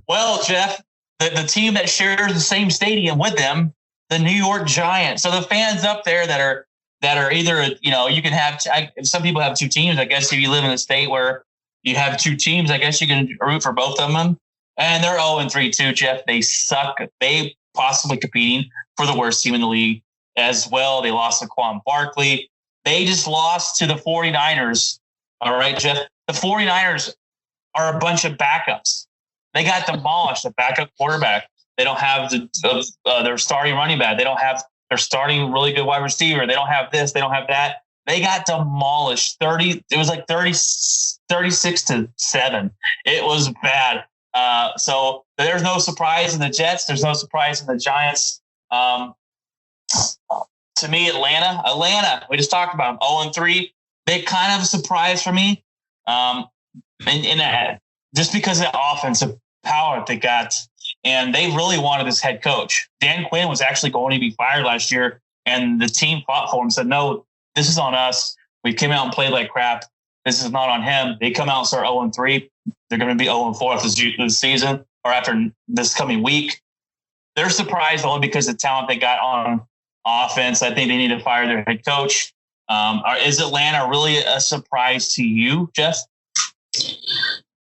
Well, Jeff, the team that shares the same stadium with them, the New York Giants. So the fans up there that are either, you can have, some people have two teams. I guess if you live in a state where you have two teams, I guess you can root for both of them. And they're 0-3 too, Jeff. They suck. They possibly competing for the worst team in the league as well. They lost to Saquon Barkley. They just lost to the 49ers. All right, Jeff. The 49ers are a bunch of backups. They got demolished. The backup quarterback. They don't have their starting running back. They don't have their starting really good wide receiver. They don't have this. They don't have that. They got demolished. It was like 36-7. It was bad. So there's no surprise in the Jets. There's no surprise in the Giants. To me, Atlanta, we just talked about them, 0-3. They kind of a surprise for me. Just because of the offensive power that they got. And they really wanted this head coach. Dan Quinn was actually going to be fired last year, and the team fought for him, said, no, this is on us. We came out and played like crap. This is not on him. They come out and start 0-3. They're going to be 0-4 this season or after this coming week. They're surprised only because of the talent they got on offense. I think they need to fire their head coach. Is Atlanta really a surprise to you, Jeff?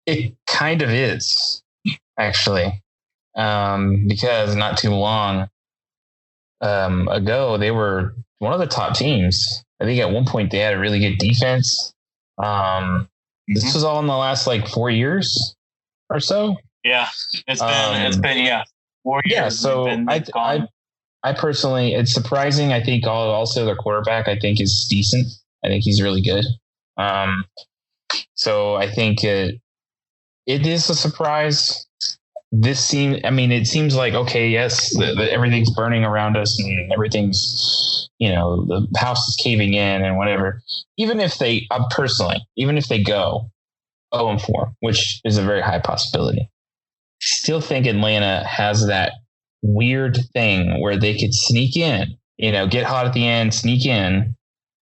It kind of is, actually. Because not too long ago, they were one of the top teams. I think at one point they had a really good defense. This was all in the last 4 years or so. Yeah, it's been 4 years. Yeah, so I personally, it's surprising. I think also their quarterback, I think, is decent. I think he's really good. So I think it is a surprise. It seems like, okay, yes, everything's burning around us and everything's, the house is caving in and whatever. Even if they go 0-4, which is a very high possibility, still think Atlanta has that weird thing where they could sneak in, get hot at the end, sneak in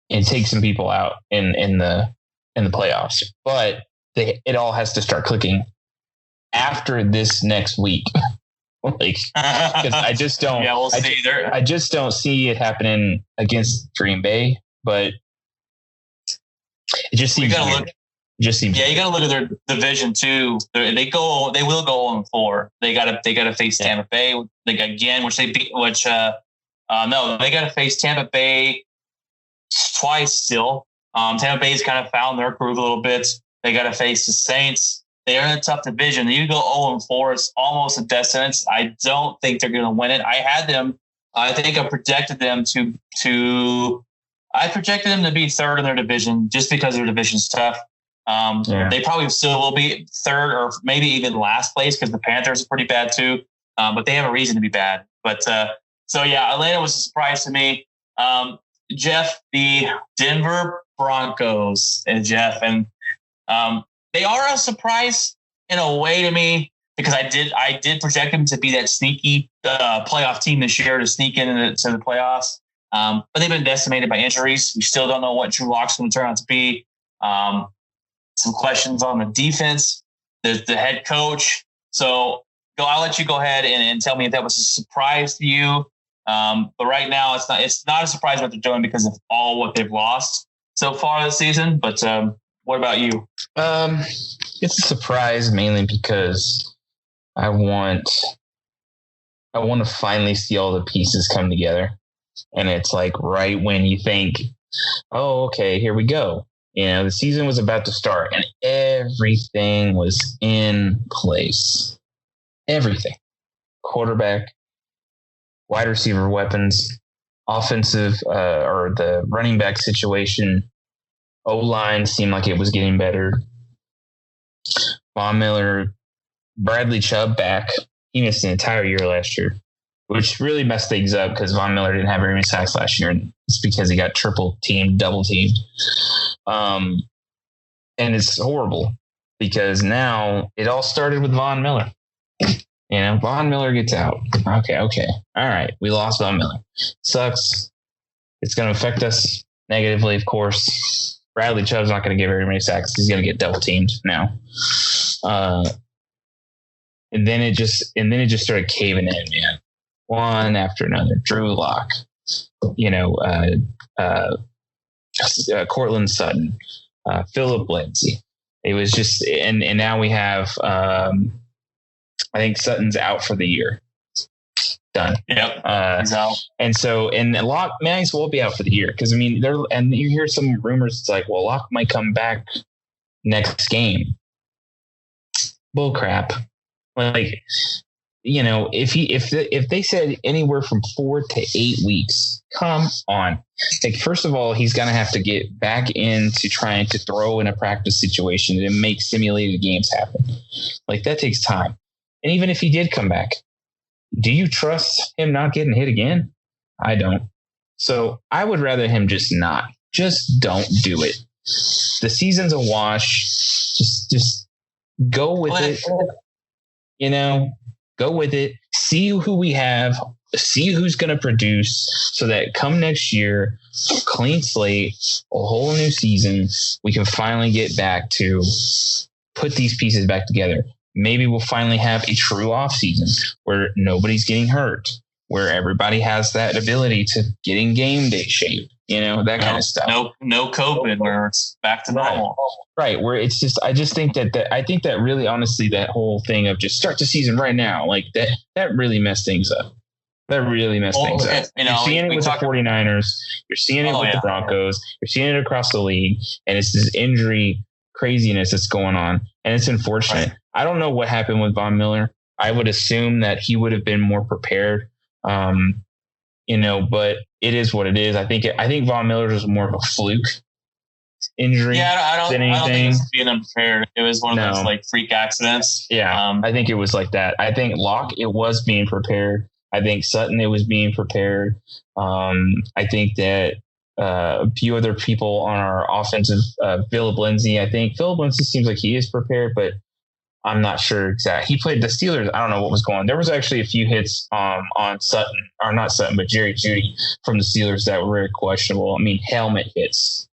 and take some people out in the playoffs. But it all has to start clicking after this next week. Because I just don't. Yeah, we'll see. I just don't see it happening against Green Bay. But it just seems. Yeah, you got to look at their division too. They will go 0-4. They got to face Tampa Bay. They got to face Tampa Bay twice still. Tampa Bay's kind of found their groove a little bit. They got to face the Saints. They are in a tough division. You go 0-4. It's almost a death sentence. I don't think they're going to win it. I had them. I think I projected them to be third in their division just because their division's tough. They probably still will be third or maybe even last place because the Panthers are pretty bad too. But they have a reason to be bad. But Atlanta was a surprise to me. Jeff, the Denver Broncos and they are a surprise in a way to me because I did project them to be that sneaky playoff team this year to sneak into the playoffs. But they've been decimated by injuries. We still don't know what Drew Lock's going to turn out to be. Some questions on the defense. There's the head coach. So I'll let you go ahead and tell me if that was a surprise to you. But right now it's not a surprise what they're doing because of all what they've lost so far this season. But what about you? It's a surprise mainly because I want to finally see all the pieces come together. And it's right when you think, oh, okay, here we go. The season was about to start and everything was in place. Everything. Quarterback, wide receiver weapons, offensive or the running back situation. O-line seemed like it was getting better. Von Miller, Bradley Chubb back. He missed an entire year last year, which really messed things up because Von Miller didn't have very many sacks last year. And it's because he got triple teamed, double teamed. And it's horrible because now it all started with Von Miller. Von Miller gets out. Okay. All right. We lost Von Miller. Sucks. It's going to affect us negatively, of course. Bradley Chubb's not going to get very many sacks. He's going to get double teamed now. and then it just started caving in, man. One after another. Drew Lock, Cortland Sutton, Philip Lindsay. It was just, and now we have, I think Sutton's out for the year. Done. Yep. He's out. And Locke may as well be out for the year. Because, I mean, and you hear some rumors, it's like, well, Locke might come back next game. Bull crap. Like, if they said anywhere from 4 to 8 weeks, come on. Like, first of all, he's going to have to get back into trying to throw in a practice situation and make simulated games happen. Like, that takes time. And even if he did come back, do you trust him not getting hit again? I don't. So I would rather him just not. Just don't do it. The season's a wash. Just go with it. Go with it. See who we have. See who's going to produce, so that come next year, clean slate, a whole new season, we can finally get back to put these pieces back together. Maybe we'll finally have a true off season where nobody's getting hurt, where everybody has that ability to get in game day shape, that kind of stuff. No COVID, where it's back to normal. Right. Where it's just, I just think that really, honestly, that whole thing of just start the season right now, like that really messed things up. That really messed things up. You're seeing it with the 49ers. You're seeing it with the Broncos. You're seeing it across the league. And it's this injury craziness that's going on. And it's unfortunate. Right. I don't know what happened with Von Miller. I would assume that he would have been more prepared, but it is what it is. I think Von Miller was more of a fluke injury. Yeah, I don't think it was being unprepared. It was one of those like freak accidents. Yeah, I think it was like that. I think Locke, it was being prepared. I think Sutton, it was being prepared. I think that a few other people on our offensive, Philip Lindsay. I think Philip Lindsay seems like he is prepared, but I'm not sure exactly. He played the Steelers. I don't know what was going on. There was actually a few hits on Sutton, or not Sutton, but Jerry Jeudy from the Steelers that were very questionable. I mean, helmet hits,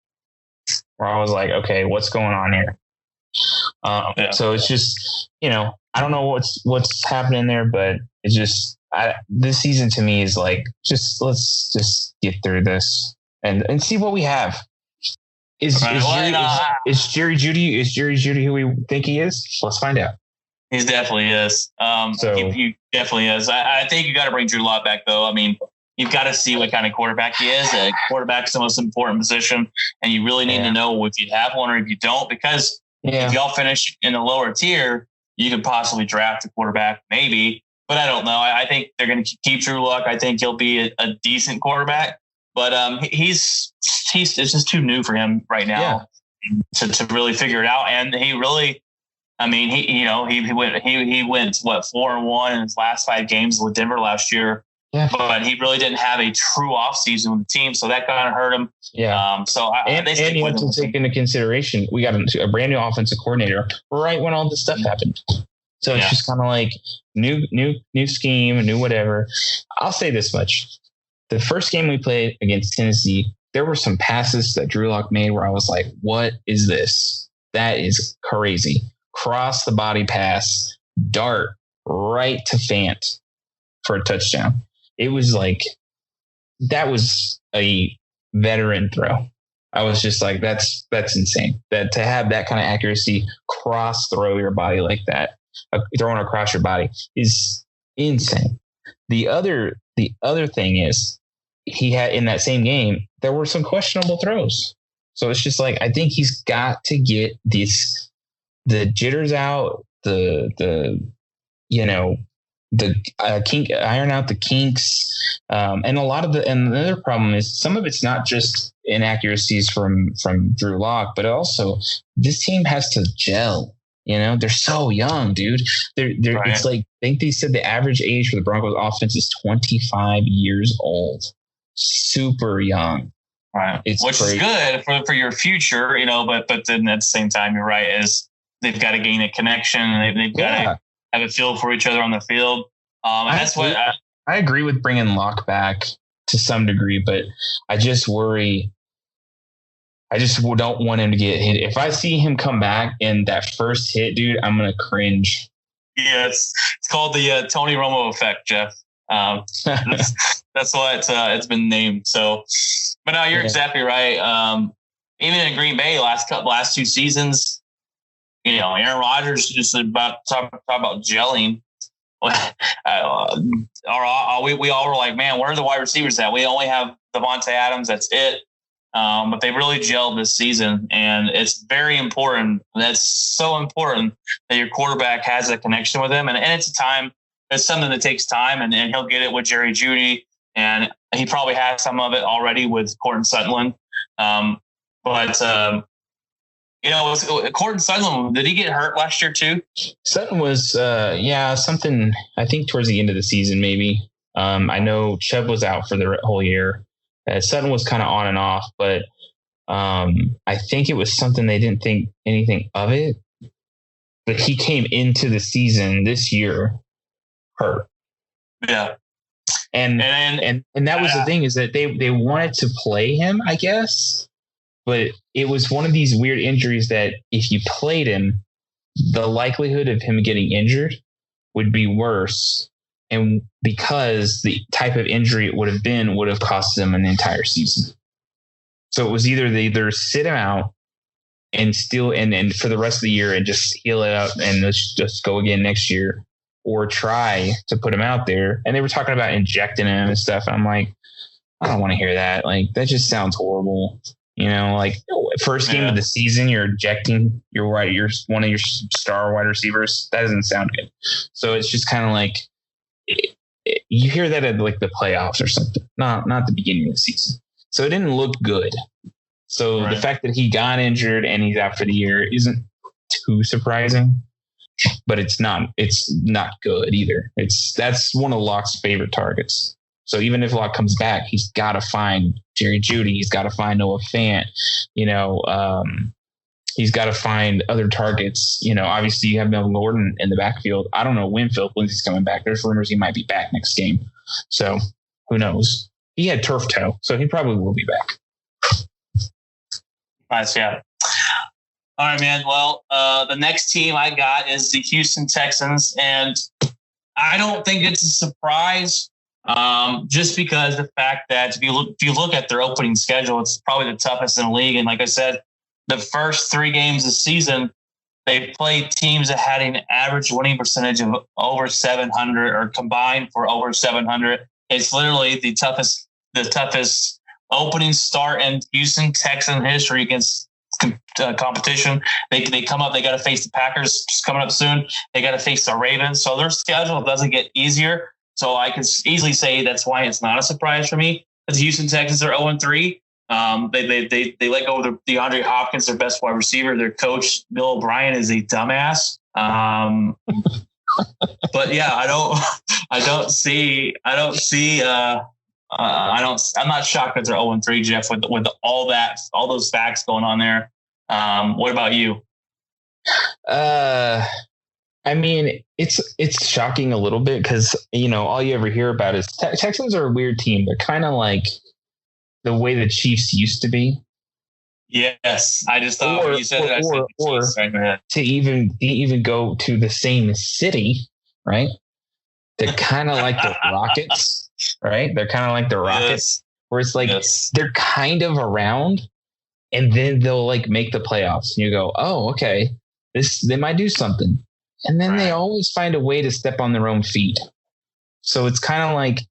where I was like, okay, what's going on here? So it's just, I don't know what's happening there, but it's just, this season to me is like, let's just get through this and see what we have. Is Jerry Jeudy who we think he is? Let's find out. He definitely is. He definitely is. I think you got to bring Drew Lock back, though. I mean, you've got to see what kind of quarterback he is. A quarterback's the most important position, and you really need to know if you have one or if you don't, because if y'all finish in the lower tier, you could possibly draft a quarterback, maybe. But I don't know. I think they're going to keep Drew Lock. I think he'll be a decent quarterback. But it's just too new for him right now to really figure it out. And he really, I mean, he went 4-1 in his last 5 games with Denver last year. Yeah. But he really didn't have a true offseason with the team, so that kind of hurt him. Yeah. And you have to take into consideration, we got a brand new offensive coordinator right when all this stuff happened. So it's just kind of like new scheme, new whatever. I'll say this much. The first game we played against Tennessee, there were some passes that Drew Lock made where I was like, what is this? That is crazy. Cross the body pass, dart right to Fant for a touchdown. It was like, that was a veteran throw. I was just like, that's insane. That to have that kind of accuracy, cross throw your body like that, throwing across your body is insane. The other thing is, he had in that same game, there were some questionable throws. So it's just like, I think he's got to get the jitters out, iron out the kinks. And a lot of and the other problem is some of it's not just inaccuracies from Drew Lock, but also this team has to gel. They're so young, dude. They're right. It's like, I think they said the average age for the Broncos offense is 25 years old. Super young. Right. Which is good for your future, but then at the same time, you're right, is they've got to gain a connection and they've got to have a feel for each other on the field. And that's what I agree with bringing Locke back to some degree, but I just worry. I just don't want him to get hit. If I see him come back and that first hit, dude, I'm going to cringe Yes, it's called the Tony Romo effect, Jeff. That's why it's been named. So, but no, you're exactly right. Even in Green Bay, last 2 seasons, Aaron Rodgers just about talk about gelling. We all were like, man, where are the wide receivers at? We only have Devontae Adams. That's it. But they really gelled this season, and it's very important. That's so important that your quarterback has a connection with him. And it's it's something that takes time, and he'll get it with Jerry Jeudy, and he probably has some of it already with Courtland Sutherland. Courtland Sutherland, did he get hurt last year too? Sutton was, something, I think towards the end of the season, maybe. I know Chubb was out for the whole year. Sutton was kind of on and off, but I think it was something they didn't think anything of it. But he came into the season this year hurt. Yeah. And that was the thing, is that they wanted to play him, I guess. But it was one of these weird injuries that if you played him, the likelihood of him getting injured would be worse. And because the type of injury it would have cost them an entire season. So it was they either sit him out and for the rest of the year and just heal it up and let's just go again next year, or try to put him out there. And they were talking about injecting him and stuff. And I'm like, I don't want to hear that. Like, that just sounds horrible. First game of the season, you're ejecting you're one of your star wide receivers. That doesn't sound good. So it's just kind of like, you hear that at like the playoffs or something, not the beginning of the season. So it didn't look good. So The fact that he got injured and he's out for the year isn't too surprising, but it's not good either. That's one of Locke's favorite targets. So even if Locke comes back, he's got to find Jerry Jeudy. He's got to find Noah Fant. He's got to find other targets. Obviously you have Melvin Gordon in the backfield. I don't know when Philip Lindsay's coming back. There's rumors he might be back next game. So who knows? He had turf toe, so he probably will be back. Nice, yeah. All right, man. Well, the next team I got is the Houston Texans, and I don't think it's a surprise, just because the fact that if you look at their opening schedule, it's probably the toughest in the league. And like I said, the first 3 games of the season, they played teams that had an average winning percentage of over 700 or combined for over 700. It's literally the toughest opening start in Houston Texan history against competition. They come up, they got to face the Packers coming up soon. They got to face the Ravens. So their schedule doesn't get easier. So I could easily say that's why it's not a surprise for me that the Houston Texans are 0-3. They let go of DeAndre Hopkins, their best wide receiver. Their coach, Bill O'Brien, is a dumbass. But yeah, I'm not shocked that they're 0-3, Jeff, with all those facts going on there. What about you? I mean, it's shocking a little bit because, all you ever hear about is Texans are a weird team. They're kind of like the way the Chiefs used to be. Yes, I just thought when you said that. To even go to the same city, right? They're kind of like the Rockets, right? They're kind of like the Rockets, where it's like they're kind of around, and then they'll like make the playoffs, and you go, "Oh, okay, they might do something," and then they always find a way to step on their own feet. So it's kind of like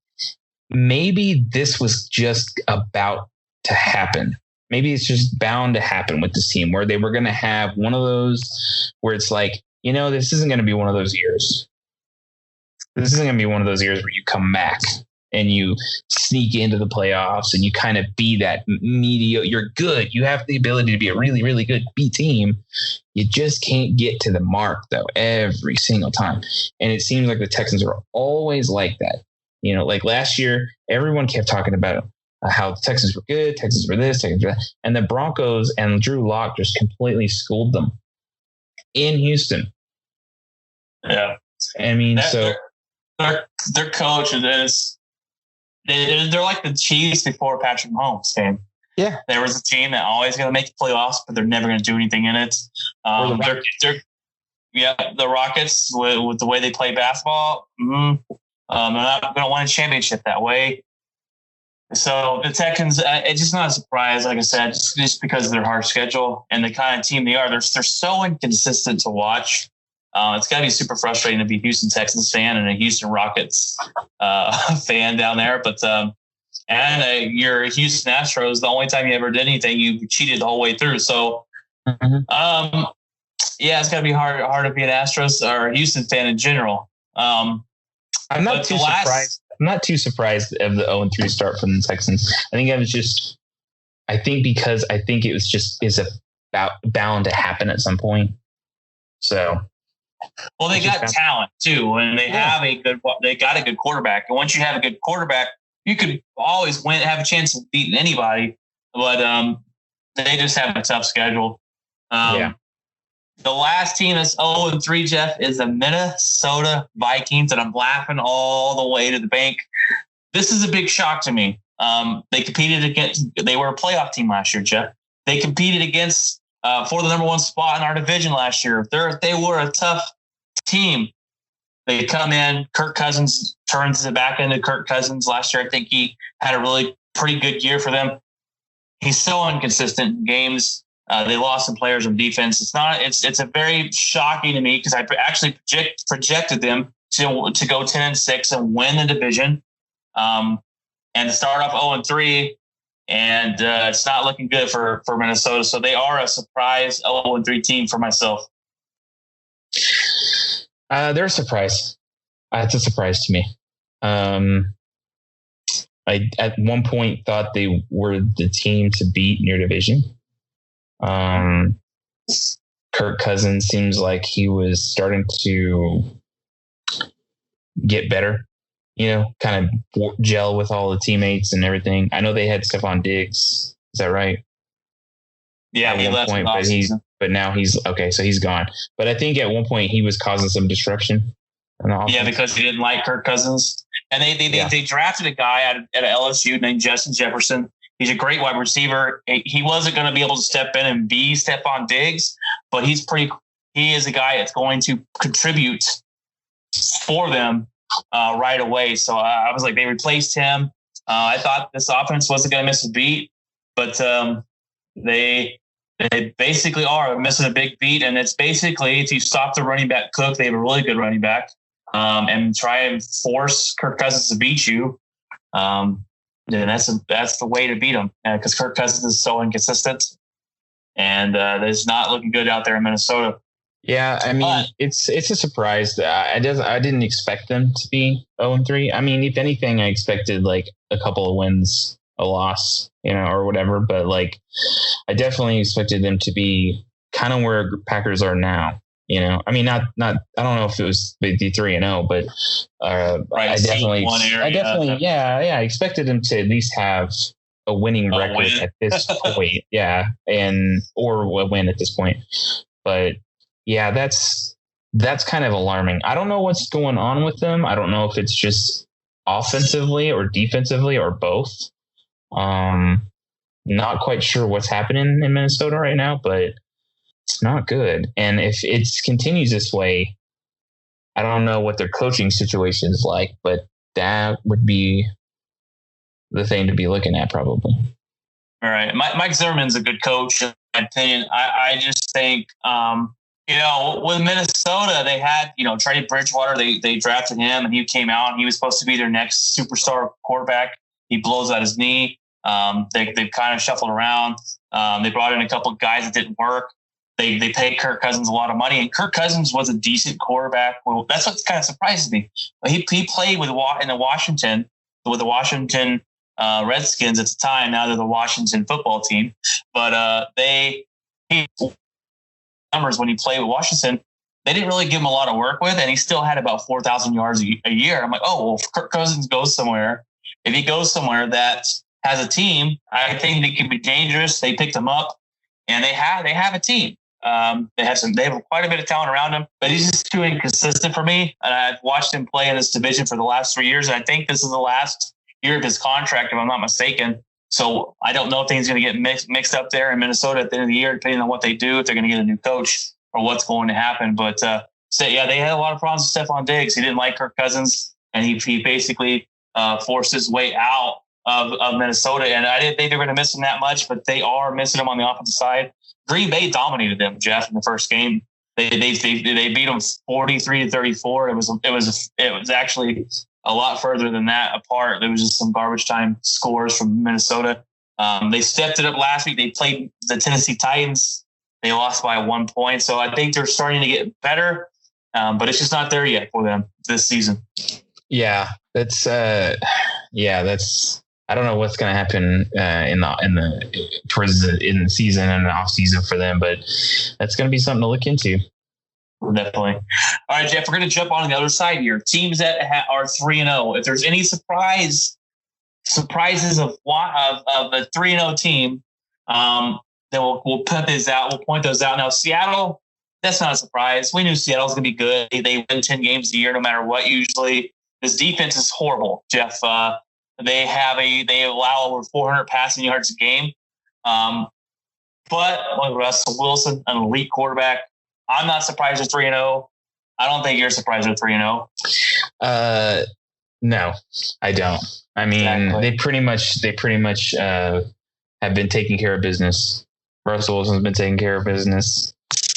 maybe this was just about to happen. Maybe it's just bound to happen with this team where they were going to have one of those where it's like, this isn't going to be one of those years. This isn't going to be one of those years where you come back and you sneak into the playoffs and you kind of be that mediocre. You're good. You have the ability to be a really, really good B team. You just can't get to the mark, though, every single time. And it seems like the Texans are always like that. Like last year, everyone kept talking about how the Texans were good, Texans were this, Texans were that. And the Broncos and Drew Lock just completely schooled them in Houston. Yeah. I mean, their coach is they're like the Chiefs before Patrick Mahomes came. Yeah. There was a team that always going to make the playoffs, but they're never going to do anything in it. Yeah, the Rockets with the way they play basketball, they're not going to win a championship that way. So the Texans, it's just not a surprise, like I said, just because of their hard schedule and the kind of team they are. They're so inconsistent to watch. It's got to be super frustrating to be a Houston Texans fan and a Houston Rockets fan down there. But you're a Houston Astros. The only time you ever did anything, you cheated the whole way through. So, yeah, it's got to be hard to be an Astros or a Houston fan in general. I'm not too surprised. I'm not too surprised of the 0-3 start from the Texans. I think because it was just about bound to happen at some point. So, well, they got talent too, and they got a good quarterback. And once you have a good quarterback, you could always have a chance of beating anybody. But they just have a tough schedule. The last team that's 0-3, Jeff, is the Minnesota Vikings, and I'm laughing all the way to the bank. This is a big shock to me. They were a playoff team last year, Jeff. They competed against for the number one spot in our division last year. They were a tough team. They come in. Kirk Cousins turns it back into Kirk Cousins last year. I think he had a really pretty good year for them. He's so inconsistent in games. They lost some players on defense. It's a very shocking to me because I actually projected them to go 10-6 and win the division, and to start off 0-3, and it's not looking good for Minnesota. So they are a surprise 0-3 team for myself. They're a surprise. It's a surprise to me. I at one point thought they were the team to beat in your division. Kirk Cousins seems like he was starting to get better, kind of gel with all the teammates and everything. I know they had Stephon Diggs. Is that right? Yeah, he left. But now he's okay. So he's gone. But I think at one point he was causing some disruption. Yeah, because he didn't like Kirk Cousins, and they drafted a guy at LSU named Justin Jefferson. He's a great wide receiver. He wasn't going to be able to step in and be Stephon Diggs, but he is a guy that's going to contribute for them right away. So I was like, they replaced him. I thought this offense wasn't going to miss a beat, but they basically are missing a big beat. And it's basically, if you stop the running back Cook, they have a really good running back, and try and force Kirk Cousins to beat you. Then that's the way to beat them, because Kirk Cousins is so inconsistent, and it's not looking good out there in Minnesota. Yeah, I mean, it's a surprise. I didn't expect them to be 0-3. I mean, if anything, I expected like a couple of wins, a loss, or whatever. But like, I definitely expected them to be kind of where Packers are now. I mean, not. I don't know if it was 3-0, but I definitely, I expected them to at least have a winning record at this point. Yeah, or a win at this point. But yeah, that's kind of alarming. I don't know what's going on with them. I don't know if it's just offensively or defensively or both. Not quite sure what's happening in Minnesota right now, but it's not good. And if it continues this way, I don't know what their coaching situation is like, but that would be the thing to be looking at probably. All right. Mike Zimmerman's a good coach, in my opinion. I just think, with Minnesota, they had, Teddy Bridgewater, they drafted him and he came out and he was supposed to be their next superstar quarterback. He blows out his knee. They've kind of shuffled around. They brought in a couple of guys that didn't work. They paid Kirk Cousins a lot of money, and Kirk Cousins was a decent quarterback. Well, that's what kind of surprises me. He played with the Washington Redskins at the time. Now they're the Washington football team, but numbers when he played with Washington, they didn't really give him a lot of work with, and he still had about 4,000 yards a year. I'm like, oh, well, if Kirk Cousins goes somewhere, if he goes somewhere that has a team, I think they could be dangerous. They picked him up, and they have a team. They have quite a bit of talent around him, but he's just too inconsistent for me. And I've watched him play in this division for the last 3 years, and I think this is the last year of his contract, if I'm not mistaken. So I don't know if things are going to get mixed up there in Minnesota at the end of the year, depending on what they do, if they're going to get a new coach or what's going to happen. But so yeah, they had a lot of problems with Stephon Diggs. He didn't like Kirk Cousins, and he basically forced his way out of Minnesota. And I didn't think they were going to miss him that much, but they are missing him on the offensive side. Green Bay dominated them, Jeff, in the first game. They beat them 43-34. It was actually a lot further than that apart. There was just some garbage time scores from Minnesota. They stepped it up last week. They played the Tennessee Titans. They lost by 1 point. So I think they're starting to get better, but it's just not there yet for them this season. Yeah, that's I don't know what's going to happen in the season and the off season for them, but that's going to be something to look into. Definitely. All right, Jeff, we're going to jump on the other side here. Teams that are 3-0. If there's any surprises of a 3-0 team, then we'll put these out. We'll point those out. Now, Seattle, that's not a surprise. We knew Seattle was going to be good. They win 10 games a year, no matter what. Usually, this defense is horrible, Jeff. They allow over 400 passing yards a game. But Russell Wilson, an elite quarterback. I'm not surprised at 3-0. I don't think you're surprised at 3-0. No, I don't. I mean, exactly. They pretty much have been taking care of business. Russell Wilson's been taking care of business.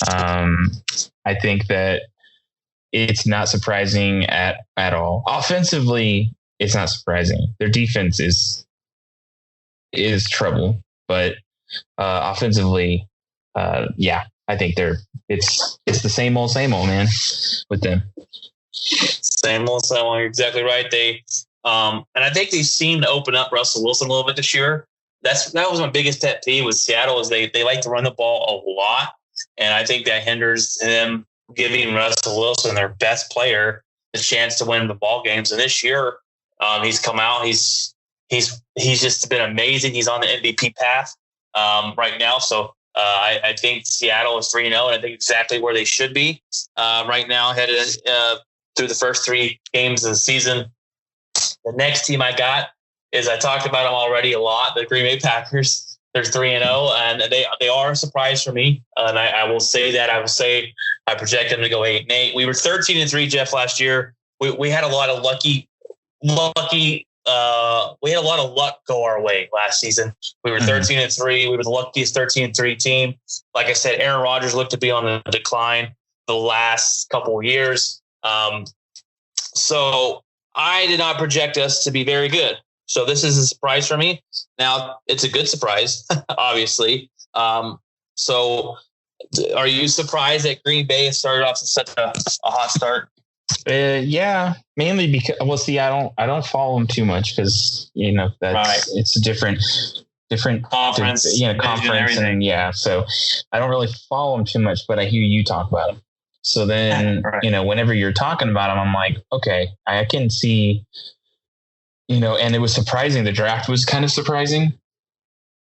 I think that it's not surprising at all. Offensively, it's not surprising. Their defense is trouble, but offensively, yeah, I think it's the same old, man with them. Same old. You're exactly right. They and I think they seem to open up Russell Wilson a little bit this year. That was my biggest pet peeve with Seattle is they like to run the ball a lot, and I think that hinders them giving Russell Wilson, their best player, the chance to win the ball games. And this year, he's come out. He's just been amazing. He's on the MVP path right now. So I think Seattle is 3-0, and I think exactly where they should be right now, headed through the first 3 games of the season. The next team I got is I talked about them already a lot. The Green Bay Packers. They're 3-0, and they are a surprise for me. And I will say that. I will say I project them to go 8-8. We were 13-3, Jeff, last year. We had a lot of lucky. We had a lot of luck go our way last season. We were 13-3. We were the luckiest 13-3 team. Like I said, Aaron Rodgers looked to be on the decline the last couple of years. So I did not project us to be very good. So this is a surprise for me. Now, it's a good surprise, obviously. So are you surprised that Green Bay has started off to such a hot start? Yeah, mainly because see, I don't follow them too much because that's right. It's a different conference, conference, and yeah. So I don't really follow them too much, but I hear you talk about them. So then right. Whenever you're talking about them, I'm like, okay, I can see. And it was surprising. The draft was kind of surprising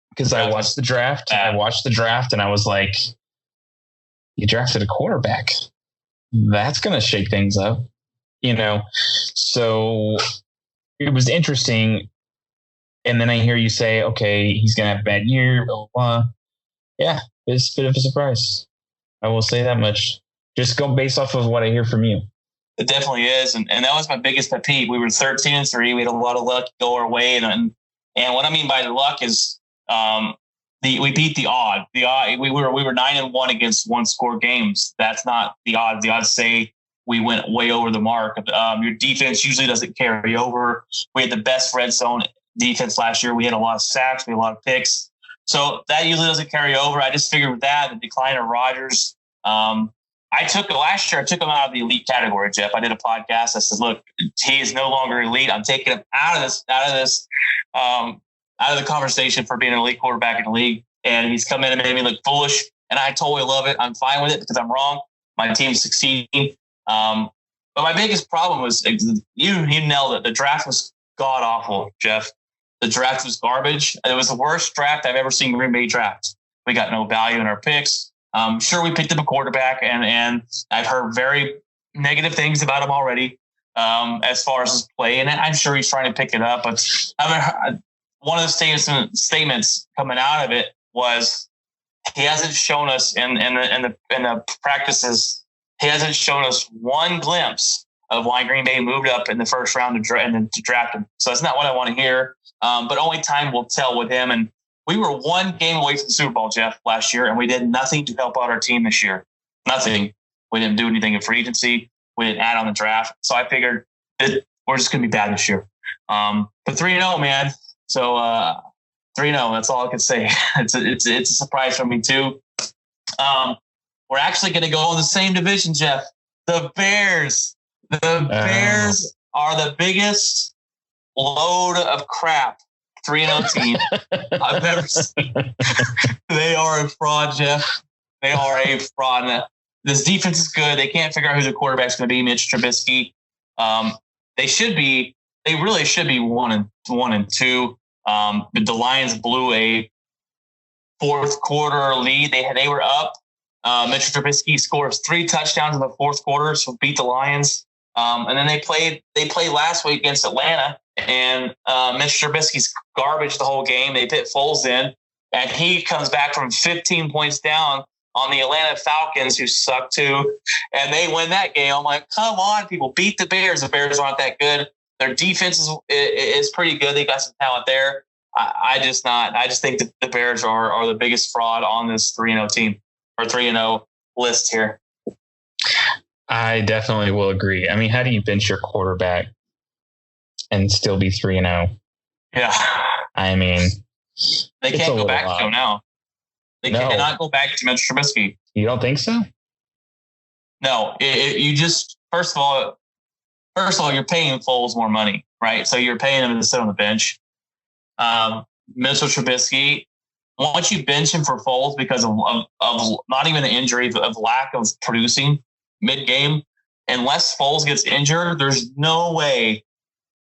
because I watched the draft. And I was like, you drafted a quarterback. That's going to shake things up, So it was interesting. And then I hear you say, okay, he's going to have a bad year. Yeah, it's a bit of a surprise. I will say that much. Just go based off of what I hear from you. It definitely is. And that was my biggest pet peeve. We were 13-3. We had a lot of luck go our way. And what I mean by the luck is we beat the odd. The odd we were 9-1 against 1-score games. That's not the odds. The odds say we went way over the mark. Your defense usually doesn't carry over. We had the best red zone defense last year. We had a lot of sacks. We had a lot of picks. So that usually doesn't carry over. I just figured with that, the decline of Rodgers. Last year, I took him out of the elite category, Jeff. I did a podcast. I said, look, he is no longer elite. I'm taking him out of the conversation for being an elite quarterback in the league. And he's come in and made me look foolish. And I totally love it. I'm fine with it because I'm wrong. My team's succeeding. But my biggest problem was you nailed it. The draft was god awful, Jeff. The draft was garbage. It was the worst draft I've ever seen Green Bay draft. We got no value in our picks. Sure, we picked up a quarterback, and I've heard very negative things about him already as far as his play, and I'm sure he's trying to pick it up. But one of the statements coming out of it was he hasn't shown us in the practices. He hasn't shown us one glimpse of why Green Bay moved up in the first round to draft him. So that's not what I want to hear. But only time will tell with him. And we were one game away from the Super Bowl, Jeff, last year, and we did nothing to help out our team this year. Nothing. We didn't do anything in free agency. We didn't add on the draft. So I figured we're just going to be bad this year. But 3-0, man. So 3-0. That's all I can say. It's a surprise for me too. We're actually going to go in the same division, Jeff. The Bears. The Bears are the biggest load of crap 3-0 team I've ever seen. They are a fraud, Jeff. They are a fraud. This defense is good. They can't figure out who the quarterback's going to be. Mitch Trubisky. They really should be 1-2. But the Lions blew a fourth quarter lead. They were up. Mitch Trubisky scores 3 touchdowns in the fourth quarter, so beat the Lions. And then they played last week against Atlanta, and Mitch Trubisky's garbage the whole game. They put Foles in, and he comes back from 15 points down on the Atlanta Falcons, who suck too, and they win that game. I'm like, come on, people, beat the Bears. The Bears aren't that good. Their defense is pretty good. They got some talent there. I just think that the Bears are the biggest fraud on this 3-0 team or 3-0 list here. I definitely will agree. I mean, how do you bench your quarterback and still be 3-0? Yeah. I mean, they can't go back to him now. They cannot go back to Mitch Trubisky. You don't think so? No. You just first of all, you're paying Foles more money, right? So you're paying him to sit on the bench. Mitchell Trubisky, once you bench him for Foles because of not even the injury, but of lack of producing mid-game, unless Foles gets injured, there's no way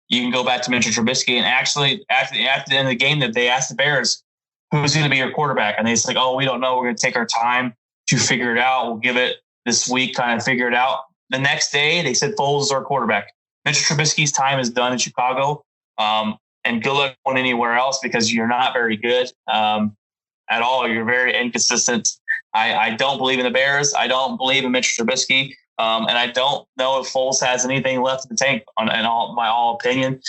you can go back to Mitchell Trubisky. And actually, after the end of the game, that they asked the Bears, who's going to be your quarterback? And they said, we don't know. We're going to take our time to figure it out. We'll give it this week, kind of figure it out. The next day, they said Foles is our quarterback. Mitchell Trubisky's time is done in Chicago. And good luck going anywhere else because you're not very good at all. You're very inconsistent. I don't believe in the Bears. I don't believe in Mitch Trubisky. And I don't know if Foles has anything left in the tank, in my opinion.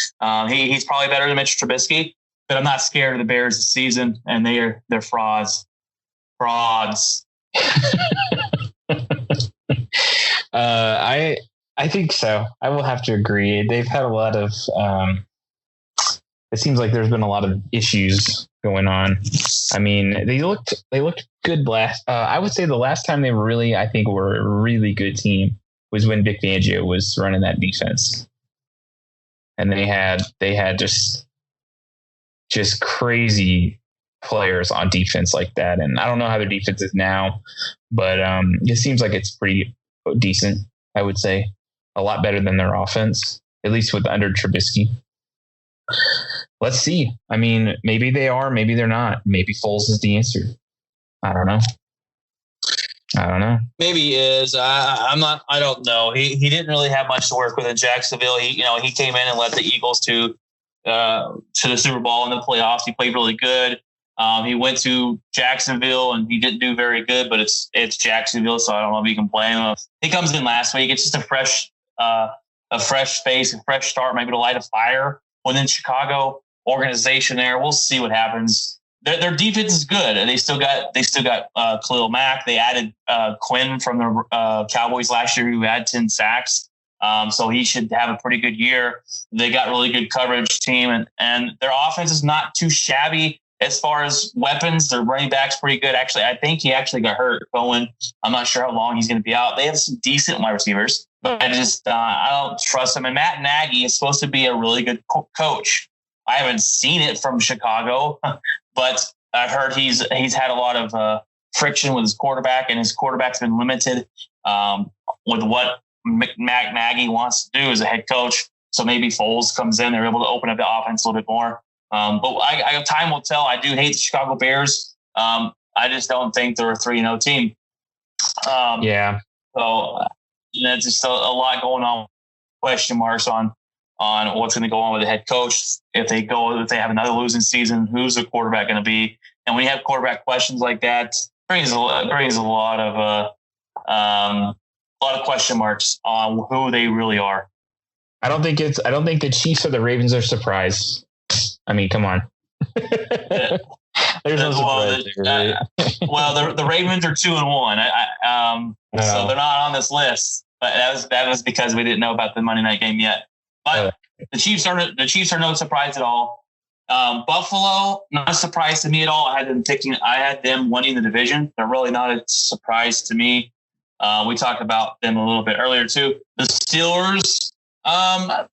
He's probably better than Mitch Trubisky, but I'm not scared of the Bears this season, and they're frauds. Frauds. I think so. I will have to agree. They've had a lot of it seems like there's been a lot of issues going on. I mean, they looked good last. I would say the last time they were a really good team was when Vic Fangio was running that defense, and they had just crazy players on defense like that. And I don't know how their defense is now, but it seems like it's pretty decent. I would say a lot better than their offense, at least with under Trubisky. Let's see. I mean, maybe they are, maybe they're not. Maybe Foles is the answer. I don't know. Maybe he is. I don't know. He didn't really have much to work with in Jacksonville. He came in and led the Eagles to the Super Bowl and the playoffs. He played really good. He went to Jacksonville and he didn't do very good, but it's Jacksonville, so I don't know if you can blame him. He comes in last week. It's just a fresh face, a fresh start, maybe to light a fire within Chicago organization there. We'll see what happens. Their defense is good, and they still got Khalil Mack. They added Quinn from the Cowboys last year, who had 10 sacks. So he should have a pretty good year. They got really good coverage team, and their offense is not too shabby as far as weapons. Their running back's pretty good. Actually, I think he actually got hurt going. I'm not sure how long he's going to be out. They have some decent wide receivers. I don't trust him. And Matt Nagy is supposed to be a really good coach. I haven't seen it from Chicago, but I've heard he's had a lot of friction with his quarterback, and his quarterback's been limited with what Matt Nagy wants to do as a head coach. So maybe Foles comes in, they're able to open up the offense a little bit more. But time will tell. I do hate the Chicago Bears. I just don't think they're a 3-0 team. Yeah. So that's just a lot going on. Question marks on what's going to go on with the head coach. If they have another losing season, who's the quarterback going to be? And when you have quarterback questions like that, brings a lot of question marks on who they really are. I don't think the Chiefs or the Ravens are surprised. I mean, come on. There's no surprise there, right? The Ravens are 2-1. So they're not on this list. But that was because we didn't know about the Monday night game yet. But the Chiefs are no surprise at all. Buffalo, not a surprise to me at all. I had them winning the division. They're really not a surprise to me. We talked about them a little bit earlier too. The Steelers, not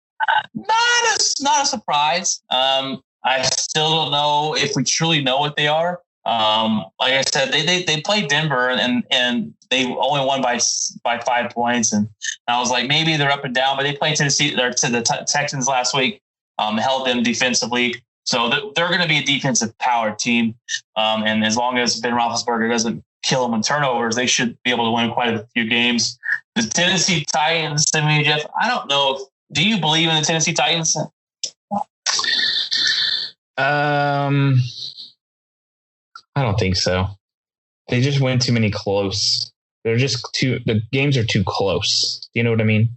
a surprise. I still don't know if we truly know what they are. Like I said, they played Denver and they only won by 5 points. And I was like, maybe they're up and down, but they played Tennessee or to the Texans last week, held them defensively. So they're going to be a defensive powered team. And as long as Ben Roethlisberger doesn't kill them in turnovers, they should be able to win quite a few games. The Tennessee Titans, I mean, Jeff, I don't know. Do you believe in the Tennessee Titans? I don't think so. They just win too many close. The games are too close. Do you know what I mean?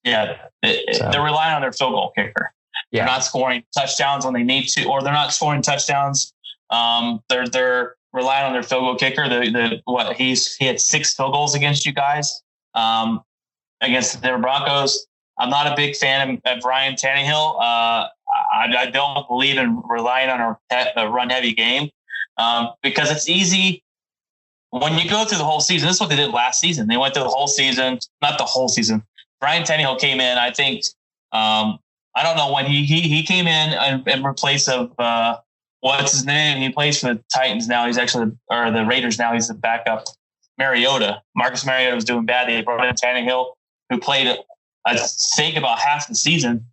Yeah. They're relying on their field goal kicker. Yeah. They're not scoring touchdowns when they need to, or they're not scoring touchdowns. They're relying on their field goal kicker. He had 6 field goals against you guys, against the Broncos. I'm not a big fan of Ryan Tannehill. I don't believe in relying on a run-heavy game because it's easy when you go through the whole season. This is what they did last season. They went through the whole season, not the whole season. Ryan Tannehill came in, I think, I don't know when he came in in replace of what's his name? He plays for the Titans now. He's actually, or the Raiders now. He's the backup. Mariota. Marcus Mariota was doing bad. They brought in Tannehill, who played, I think, about half the season,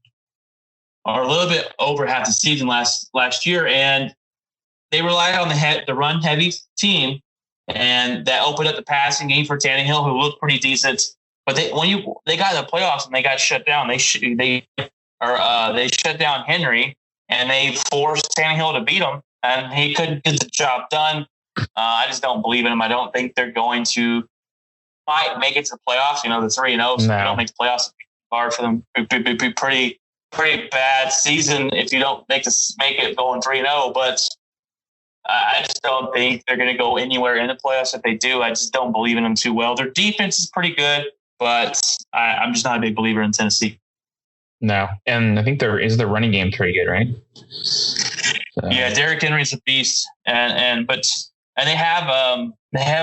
or a little bit over half the season last year, and they relied on the run heavy team, and that opened up the passing game for Tannehill, who looked pretty decent. But they got in the playoffs and they got shut down. They shut down Henry, and they forced Tannehill to beat him, and he couldn't get the job done. I just don't believe in him. I don't think they're going to might make it to the playoffs. You know, the 3-0, so if you don't make the playoffs, it's hard for them. It'd be pretty bad season if you don't make it going 3-0. But I just don't think they're going to go anywhere in the playoffs. If they do, I just don't believe in them too well. Their defense is pretty good, but I'm just not a big believer in Tennessee. No, and I think their running game pretty good, right? So. Yeah, Derrick Henry's a beast, and they have a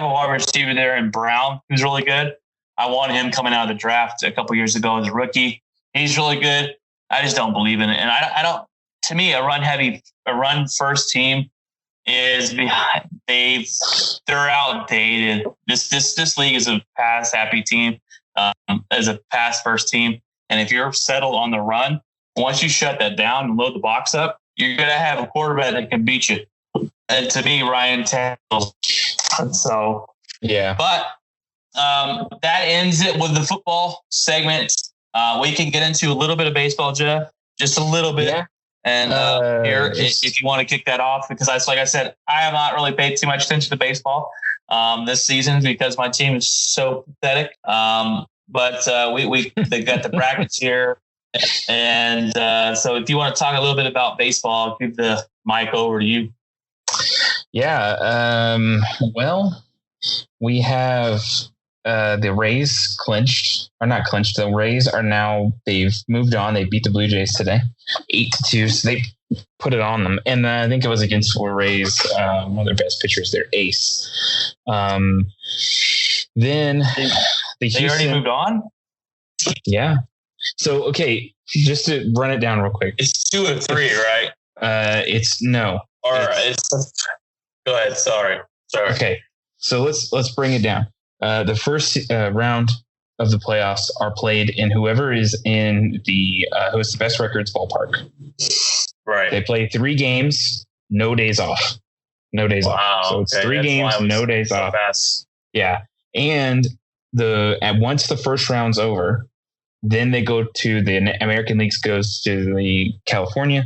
wide receiver there in Brown who's really good. I wanted him coming out of the draft a couple years ago as a rookie. He's really good. I just don't believe in it, and I don't. To me, a run first team is behind. They're outdated. This league is a pass happy team, as a pass first team. And if you're settled on the run, once you shut that down and load the box up, you're going to have a quarterback that can beat you. And to me, Ryan Tannehill. So, yeah. But that ends it with the football segment. We can get into a little bit of baseball, Jeff, just a little bit. Yeah. And if you want to kick that off, because like I said, I have not really paid too much attention to baseball this season because my team is so pathetic. But they got the brackets here. And so if you want to talk a little bit about baseball, I'll give the mic over to you. Yeah. Well, we have the Rays clinched, or not clinched. The Rays are now, they've moved on. They beat the Blue Jays today, 8-2. So they put it on them. And I think it was against the Rays, one of their best pitchers, their ace. Then they already moved on? Yeah. So, okay, just to run it down real quick. It's 2 and 3, right? It's no. All right. Go ahead. Sorry. Okay. So let's bring it down. The first round of the playoffs are played in whoever is in the who has the best records ballpark. Right. They play 3 games, no days off. No days off. So it's 3 games, no days off. Fast. Yeah. And once the first round's over, then they go to the American Leagues goes to the California,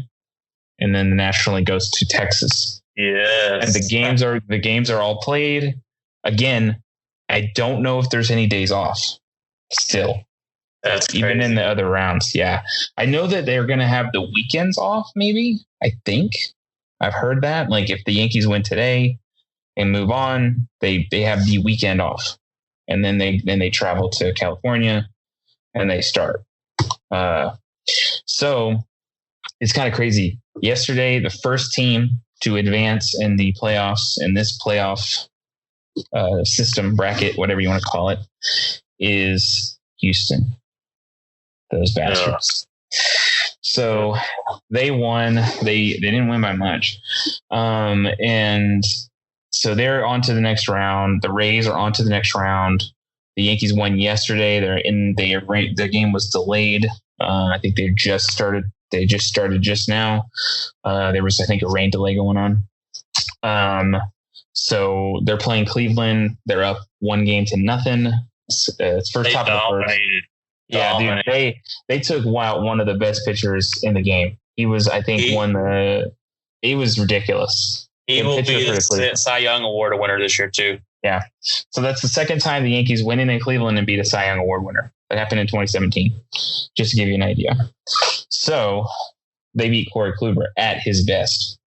and then the National League goes to Texas. Yes. And the games are all played. again, I don't know if there's any days off still. That's even crazy. in the other rounds. Yeah. I know that they're going to have the weekends off, maybe. I think I've heard that. Like if the Yankees win today and move on, they have the weekend off. And then they travel to California and they start. So it's kind of crazy. Yesterday, the first team to advance in the playoffs, in this playoff system, bracket, whatever you want to call it, is Houston. Those bastards. So they won. They didn't win by much. And so they're on to the next round. The Rays are on to the next round. The Yankees won yesterday. Their game was delayed. I think they just started just now. There was, I think, a rain delay going on. So they're playing Cleveland. They're up 1-0. It's first top of the first. Yeah, dude, they took out one of the best pitchers in the game. He was, I think, he was ridiculous. He will be the Cy Young Award winner this year too. Yeah. So that's the second time the Yankees winning in Cleveland and beat a Cy Young Award winner. That happened in 2017, just to give you an idea. So they beat Corey Kluber at his best.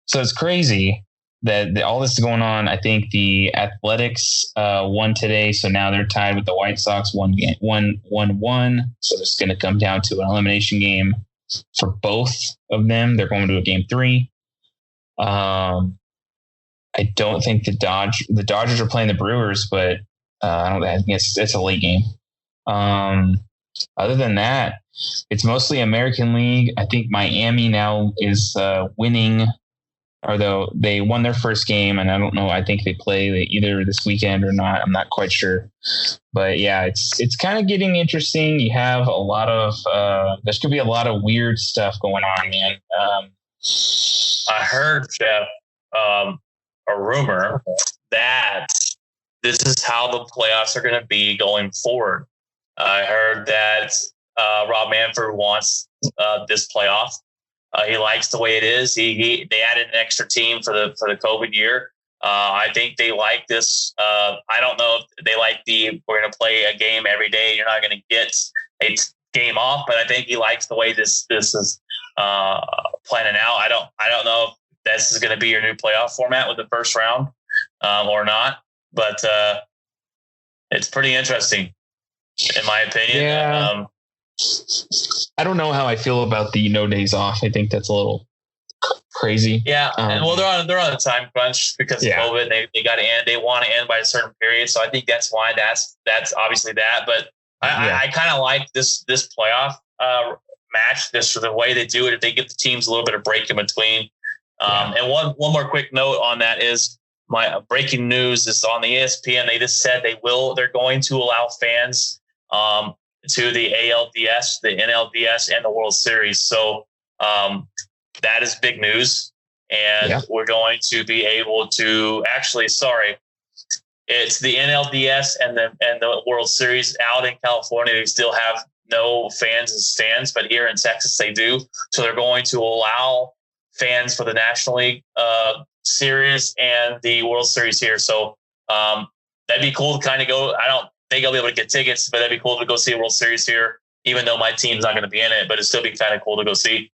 So it's crazy that all this is going on. I think the Athletics won today, so now they're tied with the White Sox 1-1. So it's going to come down to an elimination game for both of them. They're going to a game 3. I don't think the Dodgers are playing the Brewers, but I think it's a late game. Other than that, it's mostly American League. I think Miami now is winning. Although they won their first game, and I don't know. I think they play either this weekend or not. I'm not quite sure, but yeah, it's kind of getting interesting. You have a lot of there's gonna be a lot of weird stuff going on, man. I heard, Jeff, a rumor that this is how the playoffs are going to be going forward. I heard that Rob Manfred wants this playoff. He likes the way it is. They added an extra team for the COVID year. I think they like this. I don't know if they like we're going to play a game every day. You're not going to get a game off, but I think he likes the way this is planning out. I don't know if this is going to be your new playoff format with the first round or not, but it's pretty interesting in my opinion. Yeah. I don't know how I feel about the no days off. I think that's a little crazy. Yeah, and well, they're on a time crunch because of COVID. They got to end. They want to end by a certain period, so I think that's why that's obviously that. But I kind of like this playoff match. This the way they do it. If they give the teams a little bit of break in between. And one more quick note on that is my breaking news is on the ESPN. They just said they're going to allow fans to the ALDS, the NLDS, and the World Series. So that is big news. And we're going to be able to it's the NLDS and the World Series out in California. They still have no fans and stands, but here in Texas they do. So they're going to allow fans for the National League Series and the World Series here. So that'd be cool to kind of go. I don't think I'll be able to get tickets, but that'd be cool to go see a World Series here, even though my team's not going to be in it, but it'd still be kind of cool to go see.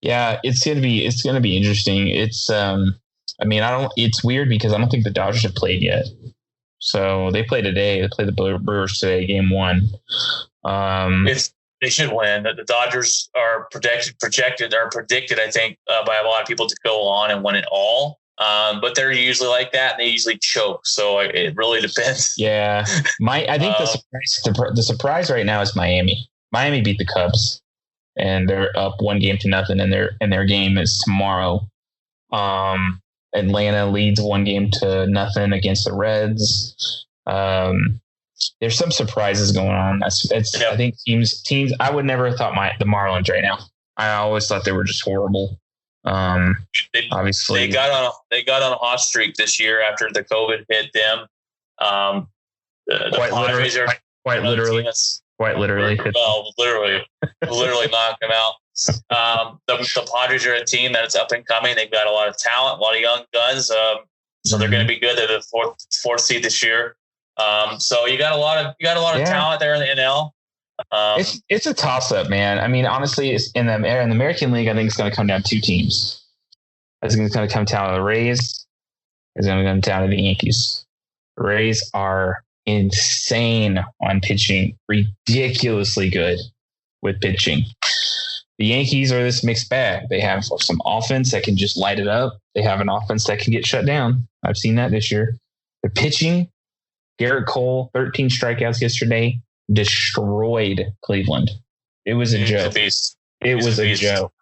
Yeah, it's going to be interesting. It's, it's weird because I don't think the Dodgers have played yet. So they play today. They play the Brewers today, game 1. They should win. The Dodgers are predicted, I think, by a lot of people to go on and win it all. But they're usually like that, and they usually choke. So it really depends. Yeah, I think the surprise right now is Miami. Miami beat the Cubs, and they're up 1-0, and their game is tomorrow. Atlanta leads 1-0 against the Reds. There's some surprises going on. I think teams. I would never have thought the Marlins right now. I always thought they were just horrible. Obviously, they got on a hot streak this year after the COVID hit them. The Padres are quite literally. Well, literally knocked them out. The Padres are a team that's up and coming. They've got a lot of talent, a lot of young guns. So they're going to be good. They're the fourth seed this year. So you got a lot of talent there in the NL. It's a toss up, man. I mean, honestly, it's in the American League, I think it's going to come down to two teams. It's going to come down to the Rays. It's going to come down to the Yankees. The Rays are insane on pitching, ridiculously good with pitching. The Yankees are this mixed bag. They have some offense that can just light it up. They have an offense that can get shut down. I've seen that this year. The pitching, Garrett Cole, 13 strikeouts yesterday, destroyed Cleveland. It was a joke. It was a joke.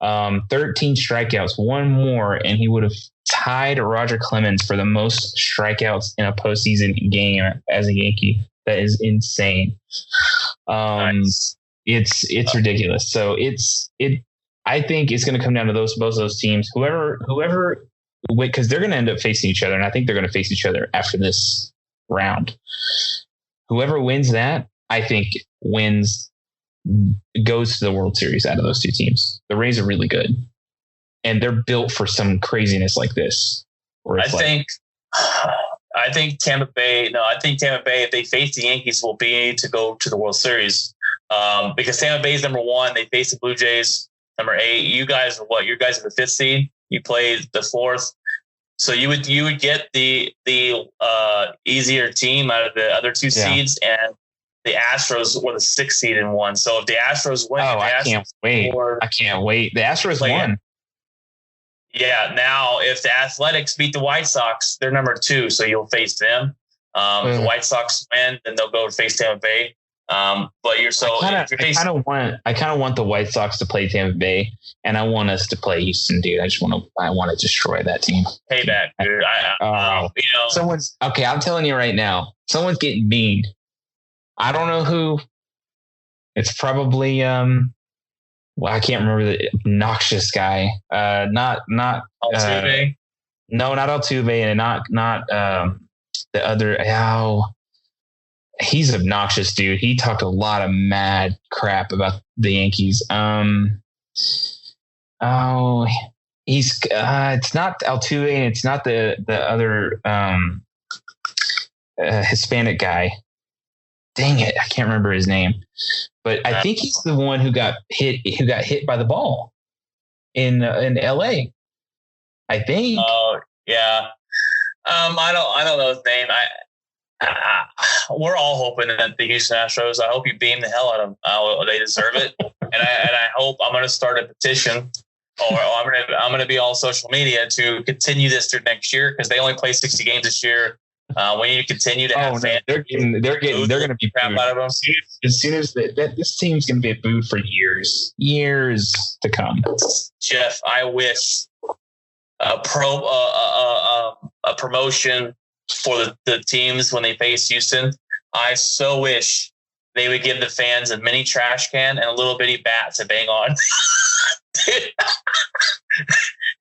13 strikeouts, one more, and he would have tied Roger Clemens for the most strikeouts in a postseason game as a Yankee. That is insane. Nice. It's ridiculous. So I think it's going to come down to both of those teams. Whoever, because they're going to end up facing each other, and I think they're going to face each other after this round. Whoever wins that, I think goes to the World Series out of those two teams. The Rays are really good, and they're built for some craziness like this. I think Tampa Bay. No, I think Tampa Bay, if they face the Yankees, will be to go to the World Series. Because Tampa Bay is number 1. They face the Blue Jays, number 8. You guys are what? You guys are the 5th seed. You play the 4th. So you would get the easier team out of the other 2 seeds, and the Astros were the 6th seed and won. So if the Astros win, I can't wait. The Astros won. Yeah. Now, if the Athletics beat the White Sox, they're number 2, so you'll face them. If the White Sox win, then they'll go face Tampa Bay. But you're so I kind of want the White Sox to play Tampa Bay, and I want us to play Houston, dude. I want to destroy that team. Payback, dude. Someone's okay. I'm telling you right now, someone's getting beamed. I don't know who. It's probably I can't remember the obnoxious guy. Not Altuve. No, not Altuve, and not the other. Oh, he's obnoxious, dude. He talked a lot of mad crap about the Yankees. He's it's not Altuve, and it's not the other Hispanic guy. Dang it, I can't remember his name. But I think he's the one who got hit by the ball in LA. I think. Oh yeah. I don't know his name. We're all hoping that the Houston Astros. I hope you beam the hell out of them. They deserve it, and I hope I'm going to start a petition, or I'm going to be on social media to continue this through next year, because they only play 60 games this year. We need to continue to have fans. They're going to be crap out of them. As soon as this team's going to be booed for years to come. Jeff, I wish a promotion for the teams when they face Houston. I so wish they would give the fans a mini trash can and a little bitty bat to bang on.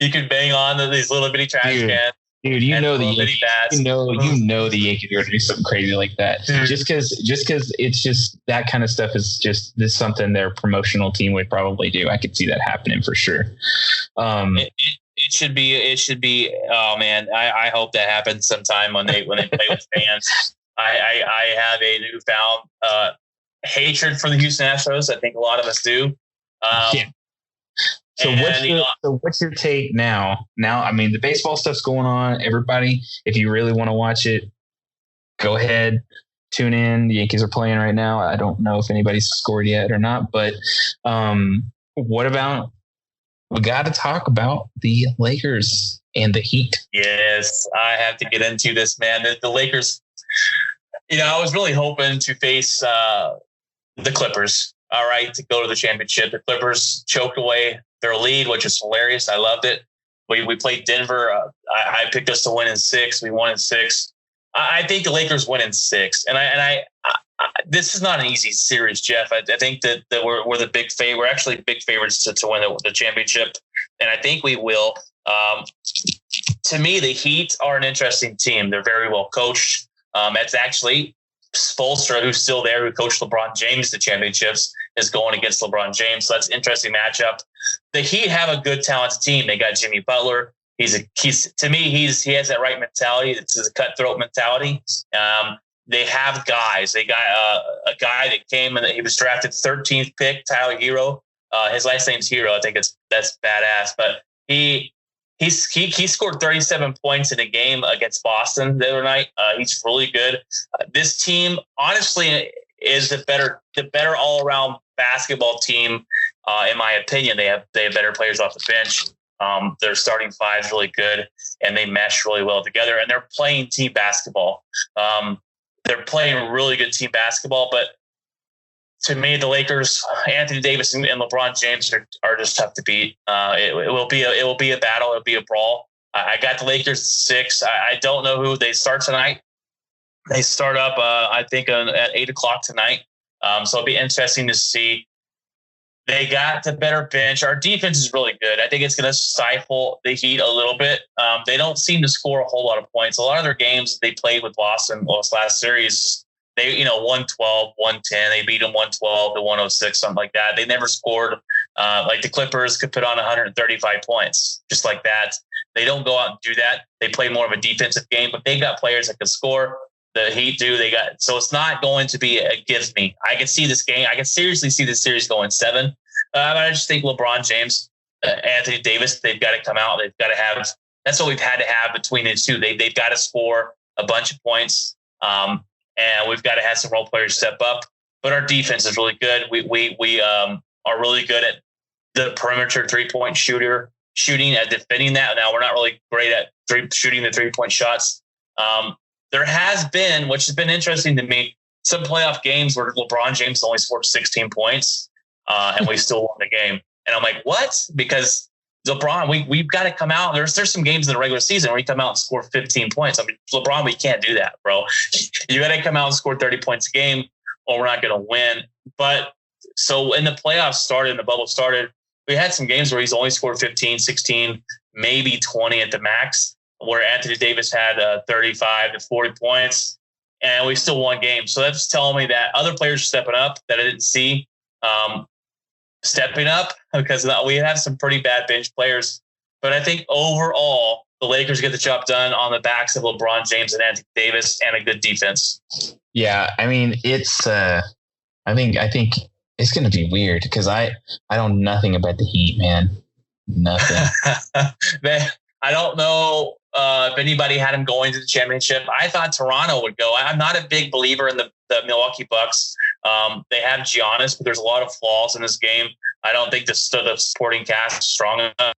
You can bang on these little bitty trash cans. Dude, you know the Yankees are going to do something crazy like that. Dude. Just because it's just that kind of stuff is just this something their promotional team would probably do. I could see that happening for sure. It should be. Oh man, I hope that happens sometime when they play with fans. I have a newfound hatred for the Houston Astros. I think a lot of us do. So what's your take now? Now, I mean, the baseball stuff's going on. Everybody, if you really want to watch it, go ahead, tune in. The Yankees are playing right now. I don't know if anybody's scored yet or not, but what about? We got to talk about the Lakers and the Heat. Yes, I have to get into this, man. The Lakers. I was really hoping to face the Clippers. All right, to go to the championship. The Clippers choked away their lead, which is hilarious. I loved it. We played Denver. I picked us to win in 6. We won in 6. I think the Lakers win in 6. And I this is not an easy series, Jeff. I think that we're the big favorite. We're actually big favorites to win the championship, and I think we will. To me, the Heat are an interesting team. They're very well coached. It's actually Spoelstra, who's still there, who coached LeBron James to championships, is going against LeBron James. So that's an interesting matchup. The Heat have a good, talented team. They got Jimmy Butler. He has that right mentality. It's a cutthroat mentality. They have guys. They got a guy that came and he was drafted 13th pick, Tyler Hero. His last name's Hero. I think that's badass. But he scored 37 points in a game against Boston the other night. He's really good. This team, honestly, is the better all around basketball team. In my opinion, they have better players off the bench. Their starting five is really good, and they mesh really well together. And they're playing team basketball. They're playing really good team basketball. But to me, the Lakers, Anthony Davis and LeBron James are just tough to beat. It will be a battle. It'll be a brawl. I got the Lakers 6. I don't know who they start tonight. They start up, I think, at 8:00 tonight. So it'll be interesting to see. They got the better bench. Our defense is really good. I think it's going to stifle the Heat a little bit. They don't seem to score a whole lot of points. A lot of their games they played with Boston last series, they 112, 110. They beat them 112 to 106, something like that. They never scored. Like the Clippers could put on 135 points, just like that. They don't go out and do that. They play more of a defensive game, but they got players that can score. The Heat do. So it's not going to be a give me. I can see this game. I can seriously see this series going 7. But I just think LeBron James, Anthony Davis, they've got to come out. They've got to have. That's what we've had to have between the two. They've got to score a bunch of points, and we've got to have some role players step up. But our defense is really good. We are really good at the perimeter 3-point shooting at defending that. Now we're not really great at shooting the 3-point shots. There has been, which has been interesting to me, some playoff games where LeBron James only scored 16 points and we still won the game. And I'm like, what? Because LeBron, we've got to come out. There's some games in the regular season where you come out and score 15 points. I mean, LeBron, we can't do that, bro. You got to come out and score 30 points a game or we're not going to win. But so when the playoffs started and the bubble started, we had some games where he's only scored 15, 16, maybe 20 at the max, where Anthony Davis had 35 to 40 points, and we still won games. So that's telling me that other players are stepping up that I didn't see stepping up, because we have some pretty bad bench players. But I think overall, the Lakers get the job done on the backs of LeBron James and Anthony Davis and a good defense. Yeah, I mean, it's I think it's going to be weird because I know nothing about the Heat, man. Nothing. I don't know if anybody had him going to the championship. I thought Toronto would go. I'm not a big believer in the Milwaukee Bucks. They have Giannis, but there's a lot of flaws in this game. I don't think the supporting cast is strong enough.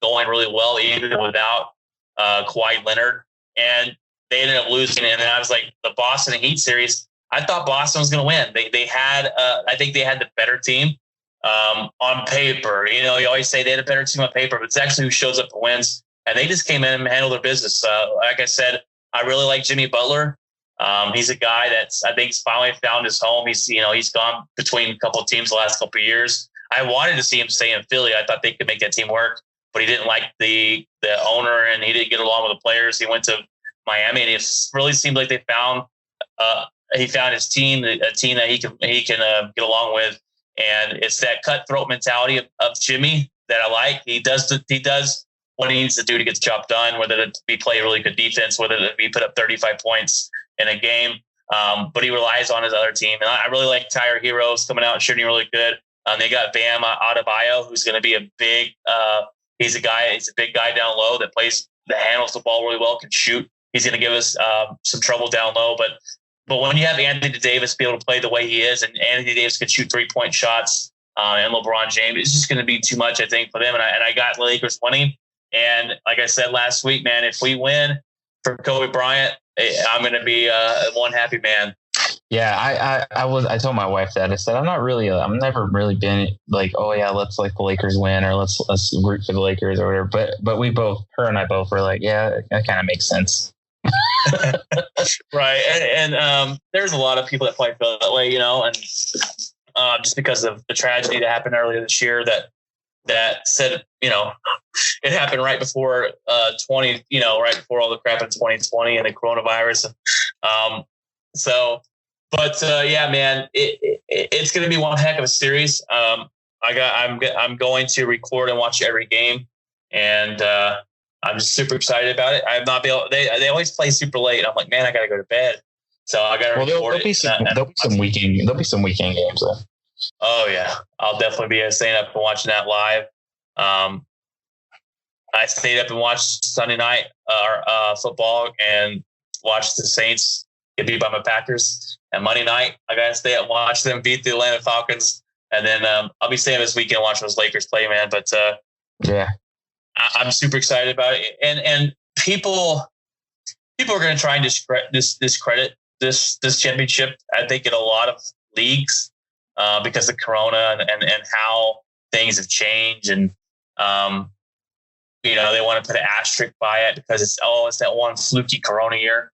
Going really well, even without Kawhi Leonard. And they ended up losing. And then I was like, the Boston Heat series, I thought Boston was going to win. They had, I think they had the better team on paper. You know, you always say they had a better team on paper, but it's actually who shows up and wins. And they just came in and handled their business. Like I said, I really like Jimmy Butler. He's a guy that's, I think, finally found his home. He's gone between a couple of teams the last couple of years. I wanted to see him stay in Philly. I thought they could make that team work, but he didn't like the owner and he didn't get along with the players. He went to Miami, and it really seemed like they found his team, a team that he can get along with. And it's that cutthroat mentality of Jimmy that I like. He does what he needs to do to get the job done, whether it be play really good defense, whether it be put up 35 points in a game. But he relies on his other team. And I really like Tyler Heroes coming out and shooting really good. They got Bam Adebayo, who's going to be a big he's a big guy down low that handles the ball really well, can shoot. He's going to give us some trouble down low. But when you have Anthony Davis be able to play the way he is, and Anthony Davis can shoot 3-point shots, and LeBron James, it's just going to be too much, I think, for them. And I got the Lakers winning. And like I said last week, man, if we win for Kobe Bryant, I'm going to be one happy man. Yeah, I told my wife that. I said, I've never really been like, oh yeah, let's like the Lakers win, or let's root for the Lakers or whatever. But we both, her and I both were like, yeah, that kind of makes sense. Right. And there's a lot of people that play that way, and just because of the tragedy that happened earlier this year that said, it happened right before right before all the crap in 2020 and the coronavirus. Yeah, man, it's going to be one heck of a series. I'm going to record and watch every game. and I'm just super excited about it. I'm not be able. They always play super late. I'm like, man, I gotta go to bed. So I gotta record there'll it. be some weekend games though. Oh yeah, I'll definitely be staying up and watching that live. I stayed up and watched Sunday night football and watched the Saints get beat by my Packers. And Monday night, I got to stay up and watch them beat the Atlanta Falcons. And then I'll be staying this weekend watching those Lakers play, man. But yeah, I'm super excited about it. And people are going to try and discredit this championship. I think in a lot of leagues because of Corona and how things have changed. And, they want to put an asterisk by it because it's that one fluky Corona year.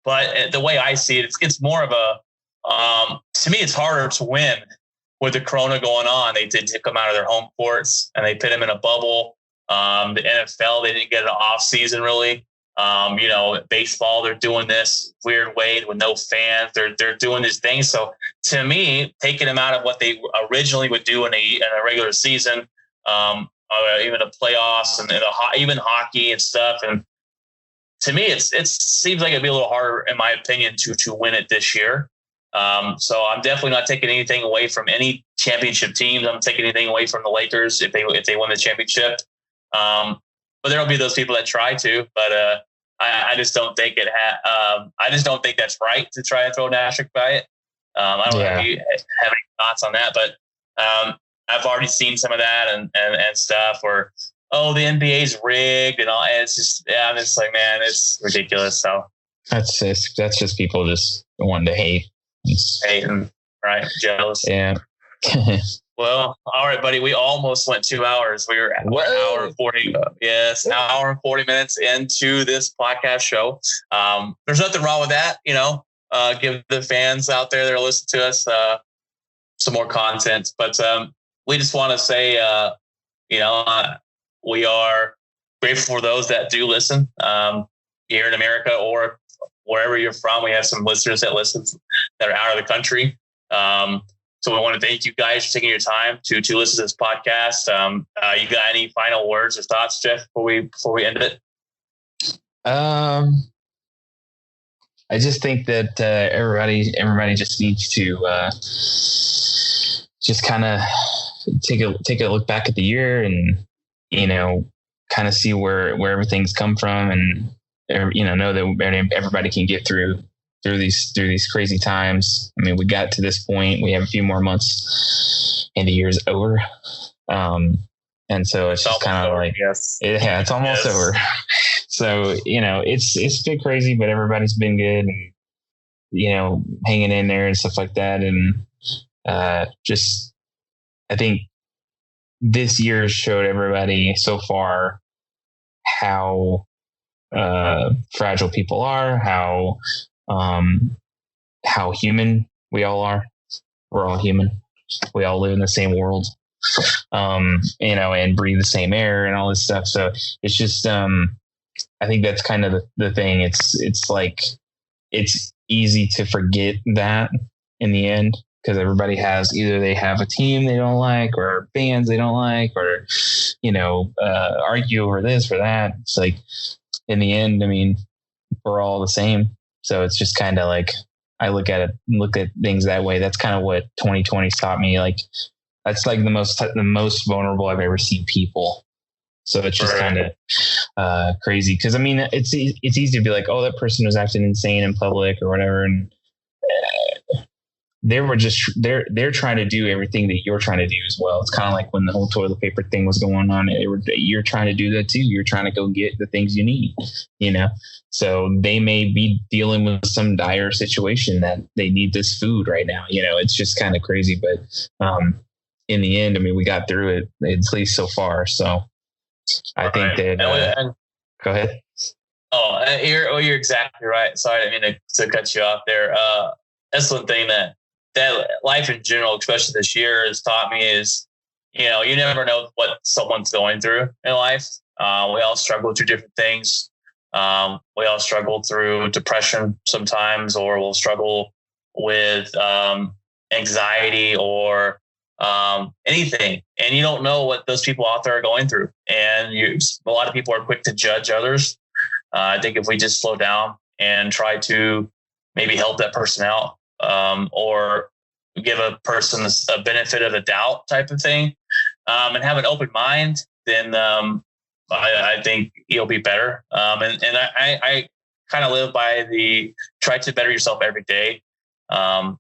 But the way I see it, it's more of to me, it's harder to win with the Corona going on. They did come out of their home courts and they put them in a bubble. The NFL, they didn't get an off season really. Baseball, they're doing this weird way with no fans. They're doing these things. So to me, taking them out of what they originally would do in a regular season, or even the playoffs and even hockey and stuff. And to me, it seems like it'd be a little harder, in my opinion, to win it this year. So I'm definitely not taking anything away from any championship teams. I'm taking anything away from the Lakers if they win the championship. But there'll be those people that try to. But I just don't think I just don't think that's right to try and throw an asterisk by it. I don't know if you have any thoughts on that, but I've already seen some of that and stuff. Or the NBA's rigged and all. And it's just I'm just like, man, it's ridiculous. So that's just people just wanting to hate. Hating, right? Jealous. Yeah. Well, all right, buddy. We almost went 2 hours. We were an hour and 40. Yes, an hour and 40 minutes into this podcast show. There's nothing wrong with that. Give the fans out there that are listening to us some more content. But we just want to say, we are grateful for those that do listen here in America or wherever you're from. We have some listeners that listen that are out of the country. So we want to thank you guys for taking your time to listen to this podcast. You got any final words or thoughts, Jeff, before we end it? I just think that everybody just needs to just kind of take a look back at the year and kind of see where everything's come from and know that everybody can get through these crazy times. I mean, we got to this point. We have a few more months, and the year's over. And so it's just kind of like, it's almost over. So it's been crazy, but everybody's been good, and hanging in there and stuff like that. And just I think this year showed everybody so far how fragile people are, how human we all are. We're all human. We all live in the same world, and breathe the same air and all this stuff. So it's just, I think that's kind of the thing. It's like, it's easy to forget that in the end, because everybody either they have a team they don't like or bands they don't like, or, argue over this or that. It's like, in the end, I mean, we're all the same. So it's just kind of like, I look at things that way. That's kind of what 2020's taught me. Like, that's like the most vulnerable I've ever seen people. So it's just kind of crazy. Cause I mean, it's easy to be like, oh, that person was acting insane in public or whatever. And they're trying to do everything that you're trying to do as well. It's kind of like when the whole toilet paper thing was going on, you're trying to do that too. You're trying to go get the things you need, so they may be dealing with some dire situation that they need this food right now. It's just kind of crazy, but in the end, I mean, we got through it, at least so far. So I think that, go ahead. You're exactly right. Sorry, I didn't mean to cut you off there. That's one thing that life in general, especially this year, has taught me is, you never know what someone's going through in life. We all struggle through different things. We all struggle through depression sometimes, or we'll struggle with anxiety or anything, and you don't know what those people out there are going through. And a lot of people are quick to judge others. I think if we just slow down and try to maybe help that person out, or give a person a benefit of the doubt type of thing, and have an open mind, then I think you'll be better. And I kind of live by the try to better yourself every day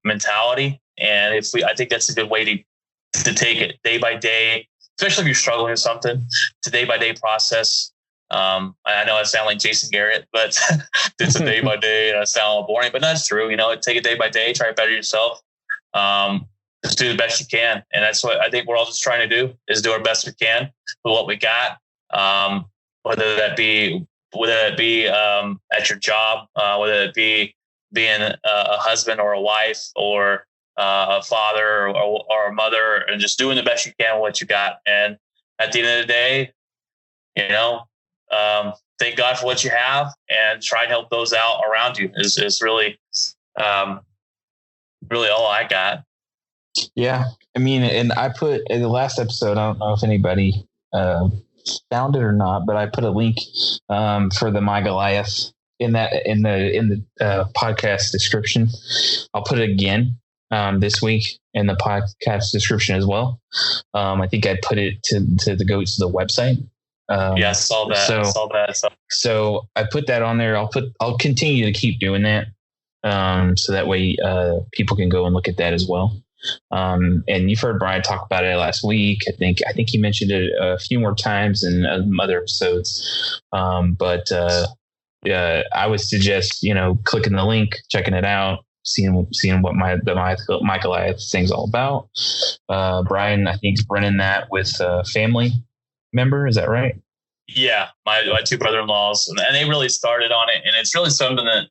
mentality. And I think that's a good way to take it day by day, especially if you're struggling with something. It's a day by day process. I know I sound like Jason Garrett, but it's a day by day, and I sound a little boring, but that's true. Take it day by day, try to better yourself. Just do the best you can. And that's what I think we're all just trying to do, is do our best we can with what we got. Whether that be at your job, whether it be being a husband or a wife, or a father or a mother, and just doing the best you can with what you got. And at the end of the day, thank God for what you have, and try and help those out around you is really all I got. Yeah. I mean, and I put in the last episode, I don't know if anybody found it or not, but I put a link for the My Goliath in the podcast description. I'll put it again this week in the podcast description as well. I think I put it to go to the website. Yeah, I saw that. So I put that on there. I'll continue to keep doing that. So that way people can go and look at that as well. And you've heard Brian talk about it last week. I think he mentioned it a few more times in other episodes. But I would suggest, clicking the link, checking it out, seeing what my Goliath thing's all about. Brian, I think, is running that with a family member. Is that right? Yeah. My two brother-in-laws, and they really started on it. And it's really something that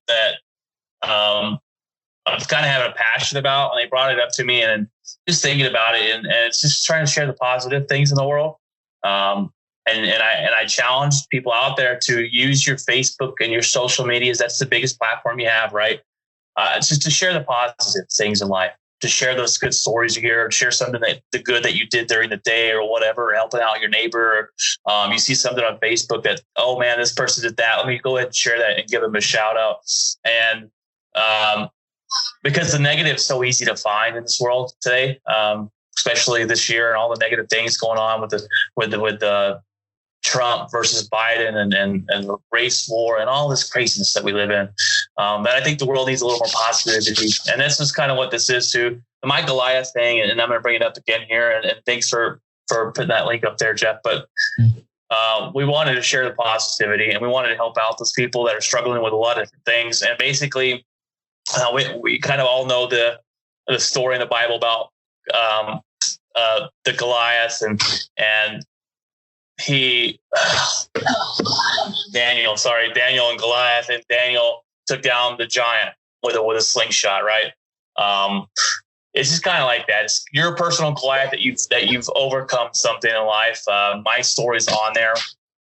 I've kind of had a passion about, and they brought it up to me, and just thinking about it, and it's just trying to share the positive things in the world. And I challenge people out there to use your Facebook and your social medias. That's the biggest platform you have, right? It's just to share the positive things in life, to share those good stories you hear, share something the good that you did during the day or whatever, helping out your neighbor. You see something on Facebook that, oh man, this person did that. Let me go ahead and share that and give them a shout out. And because the negative is so easy to find in this world today, especially this year, and all the negative things going on with the Trump versus Biden and the race war and all this craziness that we live in. That I think the world needs a little more positivity. And this is kind of what this is too. The My Goliath thing, and I'm going to bring it up again here. And thanks for putting that link up there, Jeff. But we wanted to share the positivity, and we wanted to help out those people that are struggling with a lot of different things. And basically, we kind of all know the story in the Bible about the Goliath and Daniel and Goliath, and Daniel took down the giant with a slingshot, right? It's just kind of like that. It's your personal Goliath that you've overcome something in life. My story's on there.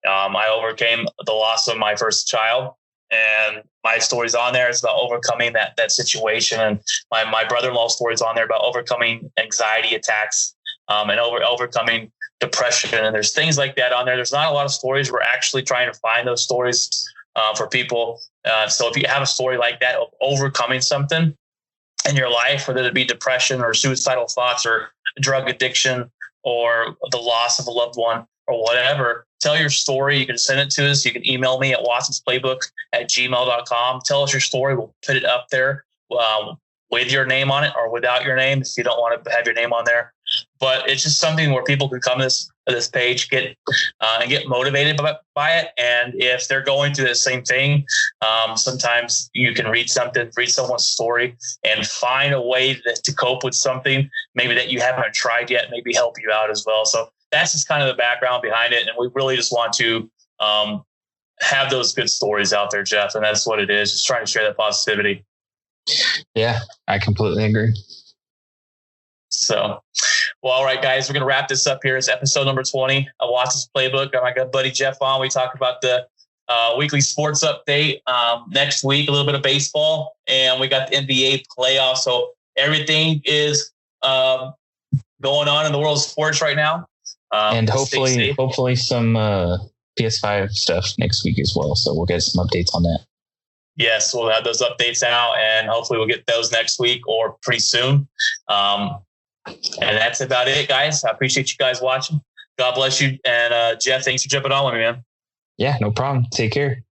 I overcame the loss of my first child, and my story's on there. It's about overcoming that situation. And my brother-in-law's story's on there about overcoming anxiety attacks, and overcoming depression. And there's things like that on there. There's not a lot of stories. We're actually trying to find those stories for people. So if you have a story like that of overcoming something in your life, whether it be depression or suicidal thoughts or drug addiction or the loss of a loved one or whatever, tell your story. You can send it to us. You can email me at watsonsplaybook@gmail.com. Tell us your story. We'll put it up there with your name on it or without your name if you don't want to have your name on there. But it's just something where people can come to this page, get motivated by it. And if they're going through the same thing, sometimes you can read someone's story and find a way to cope with something maybe that you haven't tried yet, maybe help you out as well. So that's just kind of the background behind it. And we really just want to have those good stories out there, Jeff. And that's what it is, just trying to share that positivity. Yeah, I completely agree. So, well, all right, guys, we're going to wrap this up here. It's episode number 20 of Watson's Playbook. Got my good buddy Jeff on. We talk about the weekly sports update. Next week, a little bit of baseball, and we got the NBA playoffs. So everything is going on in the world of sports right now. And Stay safe. hopefully some PS5 stuff next week as well. So we'll get some updates on that. Yes, we'll have those updates out, and hopefully we'll get those next week or pretty soon. And that's about it, guys. I appreciate you guys watching. God bless you. And Jeff, thanks for jumping on with me, man. Yeah, no problem. Take care.